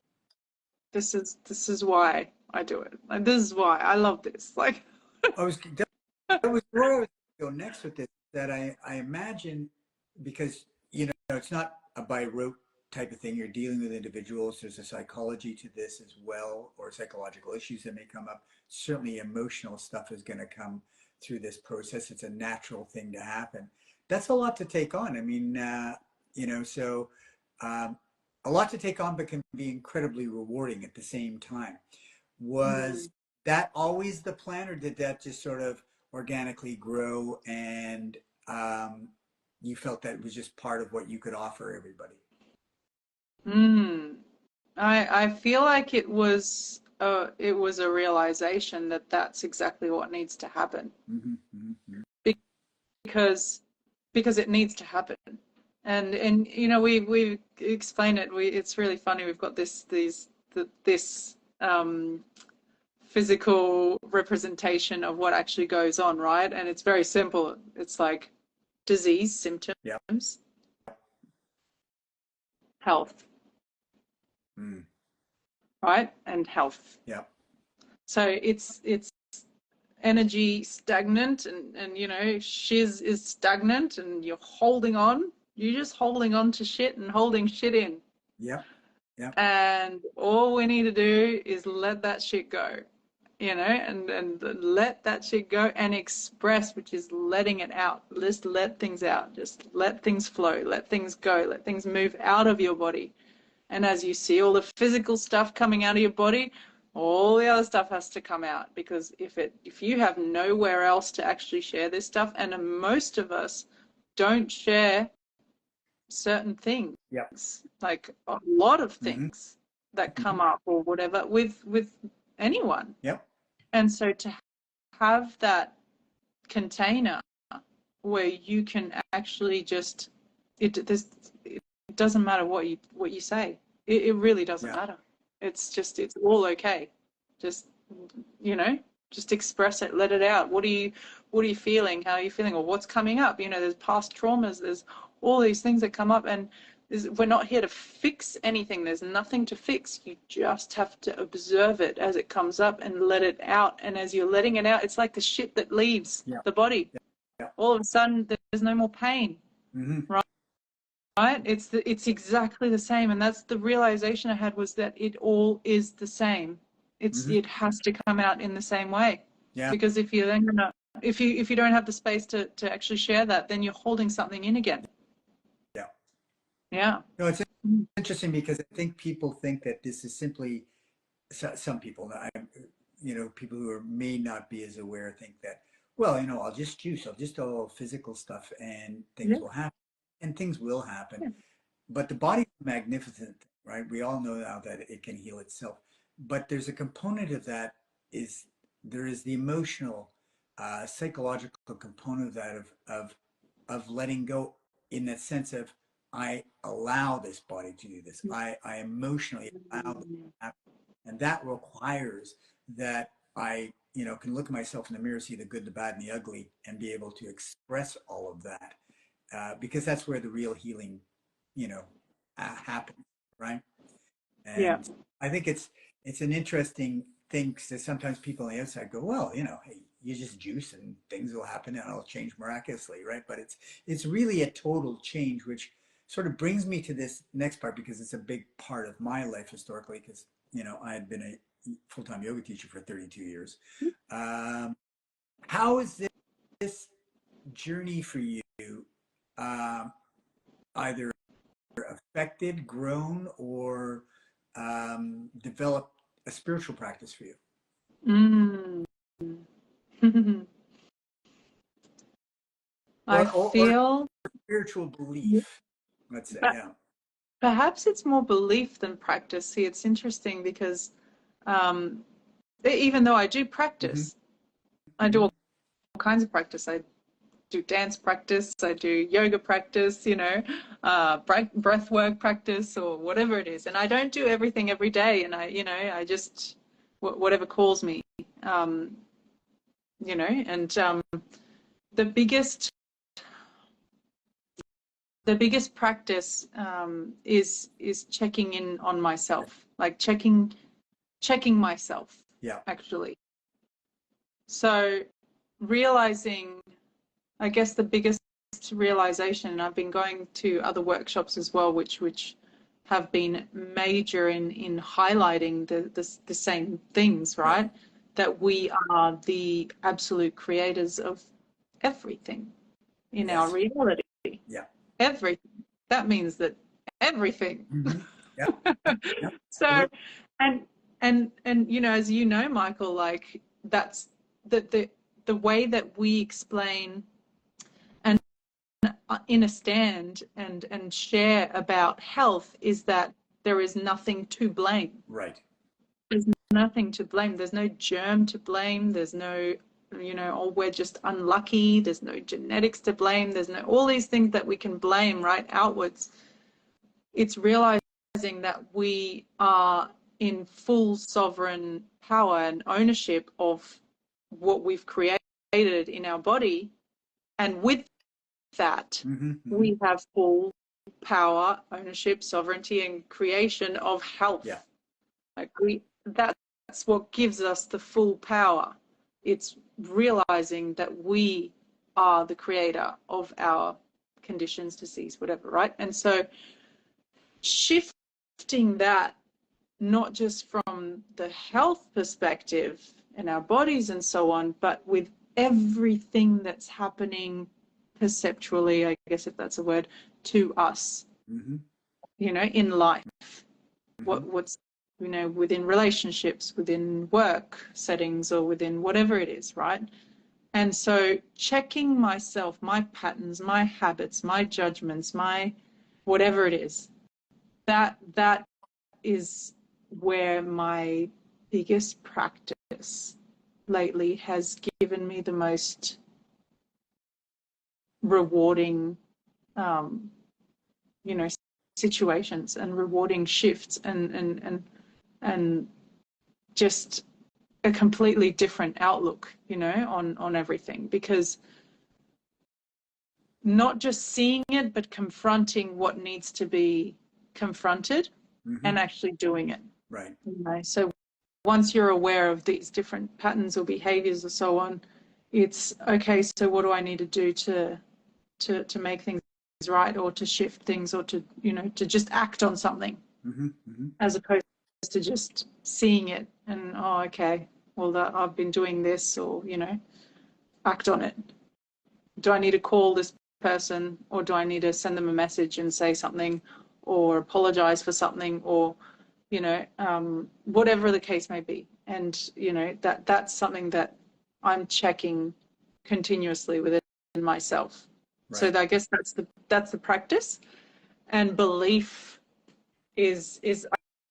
this is why I do it. Like, this is why I love this. Like, I was that was where I was going to go next with this. That I imagine, because it's not a by rote type of thing. You're dealing with individuals. There's a psychology to this as well, or psychological issues that may come up. Certainly, emotional stuff is going to come through this process. It's a natural thing to happen. That's a lot to take on. I mean, so um, a lot to take on, but can be incredibly rewarding at the same time. Was that always the plan, or did that just sort of organically grow, and you felt that it was just part of what you could offer everybody? mm, I feel like it was a realization that that's exactly what needs to happen, Mm-hmm. Mm-hmm. because it needs to happen. And we explain it. It's really funny. We've got this physical representation of what actually goes on, right? And it's very simple. It's like disease Yeah. symptoms, health, Mm. right? And health. Yeah. So it's energy stagnant, and shiz is stagnant, and you're just holding on to shit and holding shit in. Yeah. Yeah. And all we need to do is let that shit go, and let that shit go and express, which is letting it out. Just let things out. Just let things flow. Let things go. Let things move out of your body. And as you see all the physical stuff coming out of your body, all the other stuff has to come out, because if you have nowhere else to actually share this stuff, and most of us don't share certain things, Yeah. like a lot of Mm-hmm. things that Mm-hmm. come up or whatever with anyone. Yep. And so to have that container where you can actually just it doesn't matter what you say. It really doesn't Yeah. matter. It's all okay. Just just express it, let it out. What are you feeling? How are you feeling? Or what's coming up? There's past traumas, there's all these things that come up, and we're not here to fix anything. There's nothing to fix. You just have to observe it as it comes up and let it out. And as you're letting it out, it's like the shit that leaves Yeah. the body. Yeah. All of a sudden there's no more pain. Mm-hmm. Right? It's exactly the same. And that's the realization I had, was that it all is the same. Mm-hmm. It has to come out in the same way. Yeah. Because if you're then gonna if you don't have the space to actually share that, then you're holding something in again. Yeah. Yeah. No, it's interesting, because I think people think that this is simply some people, people who may not be as aware think that, well, I'll just juice, I'll just do all physical stuff and things Yeah. will happen. And things will happen. Yeah. But the body's magnificent, right? We all know now that it can heal itself. But there's a component of that is there is the emotional, psychological component of that of letting go in that sense of I allow this body to do this. I emotionally allow this to happen. And that requires that I, can look at myself in the mirror, see the good, the bad, and the ugly, and be able to express all of that. Because that's where the real healing, happens, right? Yeah. And I think it's an interesting thing because sometimes people on the outside go, well, hey, you just juice and things will happen and it'll change miraculously, right? But it's really a total change, which sort of brings me to this next part because it's a big part of my life historically. Because I had been a full-time yoga teacher for 32 years. How is this journey for you? Um, Either affected, grown, or developed a spiritual practice for you? Mm. I Or feel spiritual belief, let's say, that yeah. perhaps it's more belief than practice. See, it's interesting because um, even though I do Mm-hmm. practice, I do Mm-hmm. all kinds of practice. I do dance practice, I do yoga practice, breath work practice or whatever it is. And I don't do everything every day. And I just, whatever calls me, um, and the biggest, the biggest practice is checking in on myself, like checking myself, Yeah. actually. So realizing, I guess the biggest realization, and I've been going to other workshops as well, which have been major in highlighting the same things, Yeah. right? That we are the absolute creators of everything in our Yes. reality. Yeah. Everything. That means that everything. Mm-hmm. Yeah. Yeah. So, Absolutely. and as you know, Michael, like that's the way that we explain and in a stand and share about health is that there is nothing to blame. Right. There's nothing to blame. There's no germ to blame. There's no, oh, we're just unlucky. There's no genetics to blame. There's no all these things that we can blame right outwards. It's realizing that we are in full sovereign power and ownership of what we've created in our body. And with that, Mm-hmm. Mm-hmm. we have full power, ownership, sovereignty, and creation of health. Yeah. Like that's what gives us the full power. It's realizing that we are the creator of our conditions, disease, whatever, right? And so shifting that, not just from the health perspective in our bodies and so on, but with everything that's happening perceptually, I guess if that's a word, to us, Mm-hmm. in life, Mm-hmm. what's within relationships, within work settings, or within whatever it is, right? And so checking myself, my patterns, my habits, my judgments, my whatever it is, that is where my biggest practice lately has given me the most rewarding, um, situations and rewarding shifts and just a completely different outlook, on everything, because not just seeing it, but confronting what needs to be confronted Mm-hmm. and actually doing it. Right. So once you're aware of these different patterns or behaviors or so on, it's okay, so what do I need to do to make things right, or to shift things, or to just act on something, Mm-hmm. Mm-hmm. as opposed to just seeing it and, oh, okay, well, I've been doing this, or, act on it. Do I need to call this person, or do I need to send them a message and say something, or apologize for something, or whatever the case may be. And, that's something that I'm checking continuously within myself. Right. So I guess that's the practice. And belief is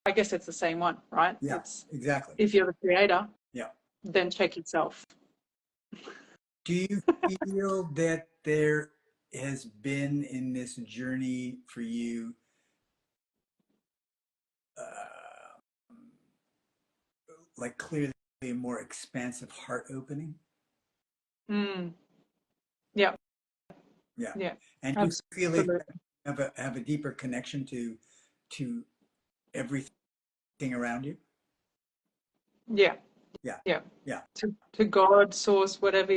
I guess it's the same one, right? Yeah, It's, exactly. if you're the creator, Yeah. then check yourself. Do you feel that there has been in this journey for you uh, like clearly a more expansive heart opening? Mm. Yeah. Yeah. Yeah. And you feel like Absolutely. have a deeper connection to everything around you? Yeah. Yeah. Yeah. Yeah. To God, source, whatever,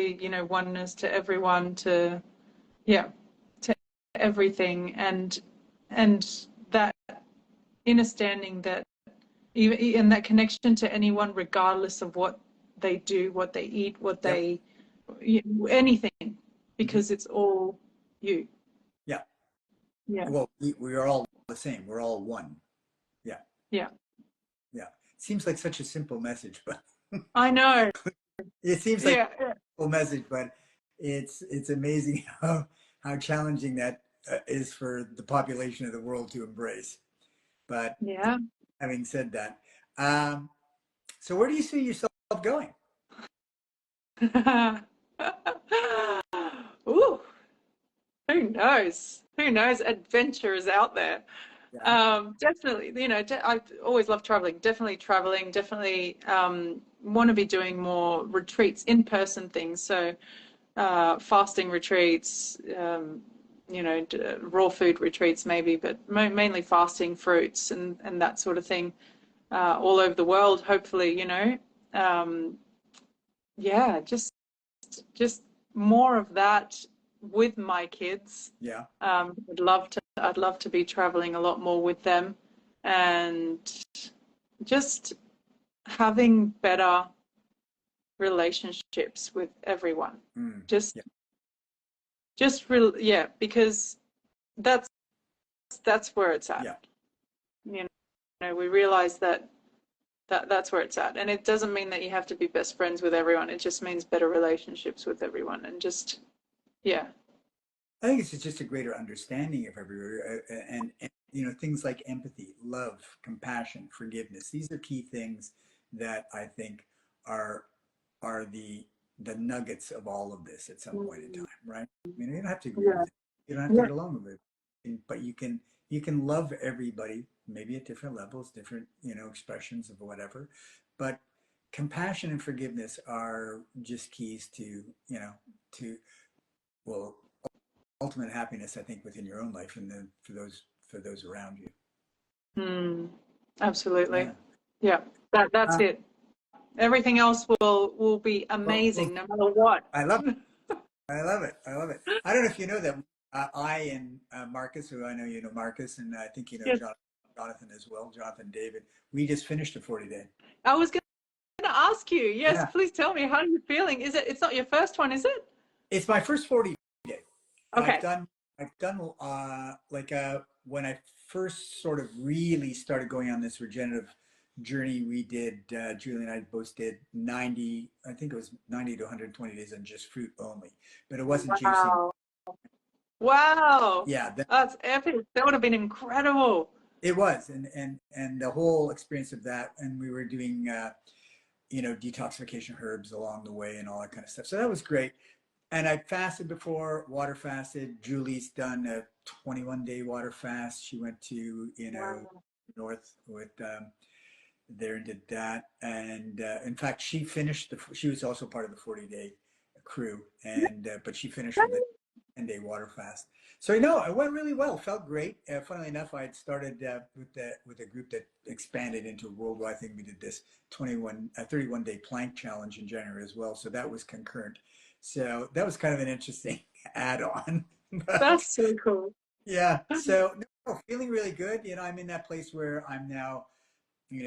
oneness, to everyone, to, yeah, to everything. And that understanding that even, and that connection to anyone, regardless of what they do, what they eat, what Yep. they, anything, Hmm. because it's all you. Yeah. Yeah. Well, we are all the same. We're all one. Yeah. Yeah. Yeah. Seems like such a simple message, but I know. it seems like Yeah. Yeah. a simple message, but it's amazing how challenging that is for the population of the world to embrace. But Yeah. having said that, um, so where do you see yourself going? Ooh, who knows? Who knows? Adventure is out there. Yeah. Definitely, I've always loved traveling. Definitely traveling. Definitely want to be doing more retreats, in-person things. So fasting retreats, raw food retreats maybe, but mainly fasting, fruits, and that sort of thing, all over the world. Hopefully, um, yeah, just more of that with my kids. Yeah. I'd love to be traveling a lot more with them, and just having better relationships with everyone. Mm. Just Yeah. yeah, because that's that's where it's at. Yeah. We realize that's where it's at, and it doesn't mean that you have to be best friends with everyone. It just means better relationships with everyone, and just yeah. I think it's just a greater understanding of everybody, and things like empathy, love, compassion, forgiveness. These are key things that I think are are the nuggets of all of this at some point in time, right? I mean, you don't have to agree Yeah. with it. You don't have to Yeah. get along with it, but you can love everybody, maybe at different levels, different expressions of whatever. But compassion and forgiveness are just keys to to well ultimate happiness, I think, within your own life and then for those around you. Mm, absolutely. Yeah. Yeah. That's Uh, it. Everything else will be well, amazing no matter what. I love I love it. I love it. I don't know if you know that I and Marcus, who I know you know Marcus, and I think you know Yes. Jonathan as well, Jonathan David. We just finished a 40-day. I was going to ask you. Yes, Yeah, please tell me, how are you feeling? It's not your first one, is it? it's my first 40-day. I've Okay. done I've done when I first sort of really started going on this regenerative journey. We did Julie and I both did 90. I think it was 90 to 120 days on just fruit only, but it wasn't juicing. Wow. Wow. Yeah, That's epic. That would have been incredible. it was, and the whole experience of that, and we were doing detoxification herbs along the way and all that kind of stuff. So that was great. And I fasted before, water fasted. Julie's done a 21-day water fast. She went to Wow. north with there and did that. And in fact, she finished she was also part of the 40-day crew, and but she finished with a 10-day water fast. So it went really well. Felt great. Funnily enough, I had started with a group that expanded into a worldwide thing. We did this 31-day plank challenge in January as well. So that was concurrent. So that was kind of an interesting add-on. But That's so cool. yeah, so no, feeling really good. I'm in that place where I'm now,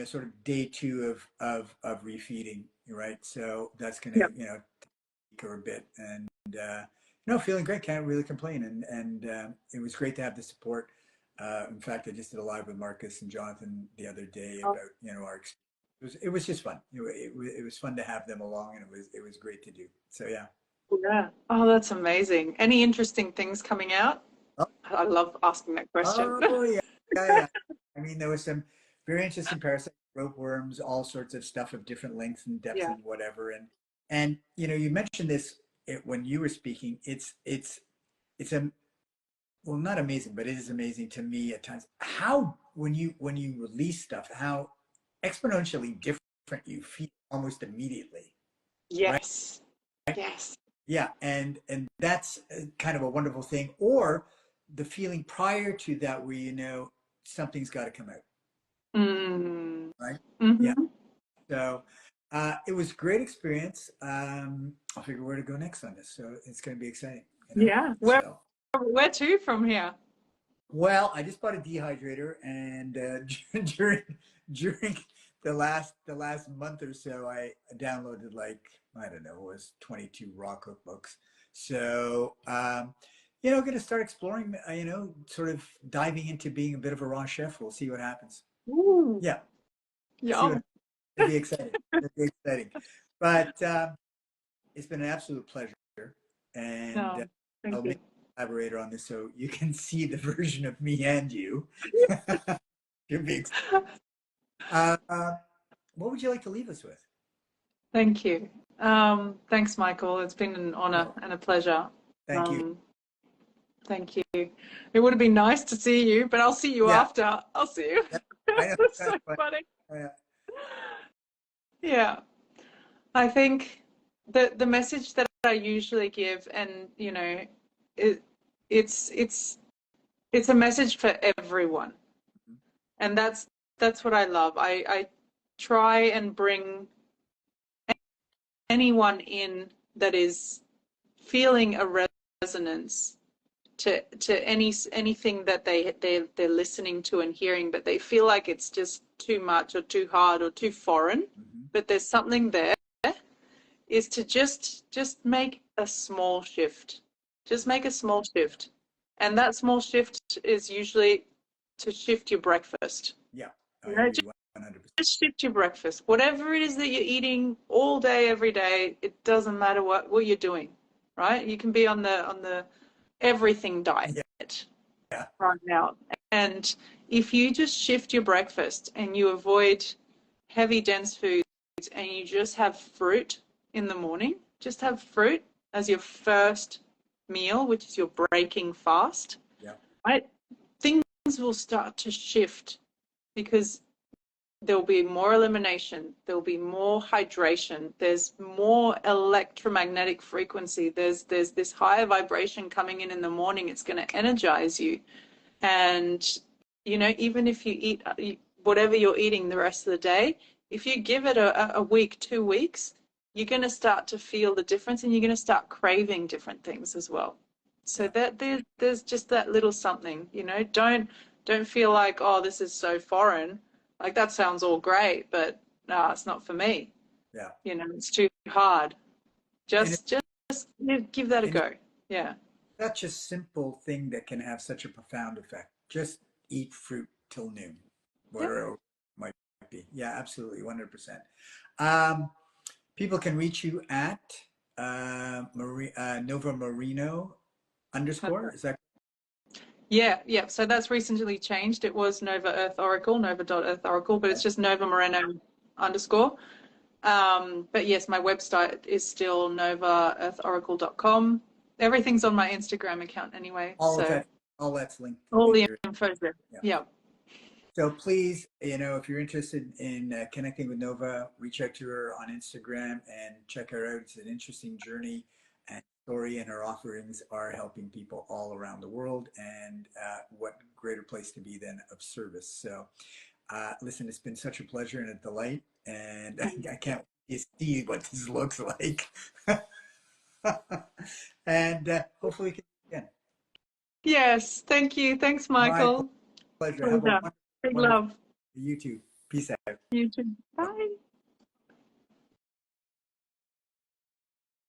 sort of day two of refeeding, right? So that's gonna, Yep. take her a bit, and no, feeling great. Can't really complain, and it was great to have the support In fact, I just did a live with Marcus and Jonathan the other day Oh, about, our experience. It was just fun. It was fun to have them along, and it was great to do. So yeah. yeah. Oh, that's amazing. Any interesting things coming out? Oh, I love asking that question. oh yeah, yeah. I mean, there was some very interesting parasites, ropeworms, all sorts of stuff of different lengths and depths Yeah. and whatever. And you mentioned this when you were speaking. It's a well, not amazing, but it is amazing to me at times how when you release stuff, how exponentially different you feel almost immediately, right? Yes. Yes. Yeah, and that's kind of a wonderful thing. Or the feeling prior to that, where something's got to come out, Mm. right? Yeah. Mm-hmm. So it was a great experience. I'll figure where to go next on this, so it's going to be exciting. Yeah. So. Where to from here? Well, I just bought a dehydrator, and during the last month or so, I downloaded, like, I don't know, it was 22 raw cookbooks. So going to start exploring, sort of diving into being a bit of a raw chef. We'll see what happens. Ooh, Yeah, see what yum. it'll be exciting. It'll be exciting. But it's been an absolute pleasure, and No, thank I'll make you. a collaborator on this so you can see the version of me and you. Should be uh, uh, what would you like to leave us with? Thank you. Thanks, Michael. It's been an honor No, and a pleasure. thank you. Um, thank you. It would have been nice to see you, but I'll see you Yeah, after. I'll see you. I know. That's so That's fine. funny. Uh, Yeah. I think the message that I usually give, and it, it's it's it's a message for everyone, and that's what I love. I try and bring anyone in that is feeling a resonance to anything that they're listening to and hearing, but they feel like it's just too much or too hard or too foreign. mhm. But there's something there. Is to just make a small shift. Just make a small shift. And that small shift is usually to shift your breakfast. Yeah, I You know, agree 100%. just shift your breakfast. Whatever it is that you're eating all day, every day, it doesn't matter what you're doing, right? You can be on the everything diet Yeah, yeah, right now. And if you just shift your breakfast and you avoid heavy, dense foods and you just have fruit in the morning, just have fruit as your first meal, which is your breaking fast, yeah, right? Things will start to shift because there'll be more elimination, there'll be more hydration, there's more electromagnetic frequency, there's this higher vibration coming in the morning. It's going to energize you. And even if you eat whatever you're eating the rest of the day, if you give it a week, 2 weeks, you're going to start to feel the difference, and you're going to start craving different things as well. So yeah. that there's just that little something. Don't feel like, oh, this is so foreign. Like, that sounds all great, but no, it's not for me. Yeah. It's too hard. And it, Just give that a and it's go. Yeah. such a simple thing that can have such a profound effect. Just eat fruit till noon, Yeah. whatever it might be. Yeah, absolutely, 100%. Um, People can reach you at Nova Moreno underscore. Is that Yeah, yeah. So that's recently changed. It was Nova Earth Oracle, Nova.Earth Oracle, but it's just Nova Moreno underscore. But yes, my website is still novaearthoracle.com. Everything's on my Instagram account anyway. all of So that? All that's linked all in the your. info's there. Yeah. Yeah. So please, if you're interested in connecting with Nova, reach out to her on Instagram and check her out. It's an interesting journey and story, and her offerings are helping people all around the world. And what greater place to be than of service? So, listen, it's been such a pleasure and a delight, and I can't wait to see what this looks like. And hopefully we can do it again. Yes. Thank you. Thanks, My Michael. pleasure. Have a Pleasure. wonderful, Big wonderful love. you too. Peace out. You too. Bye.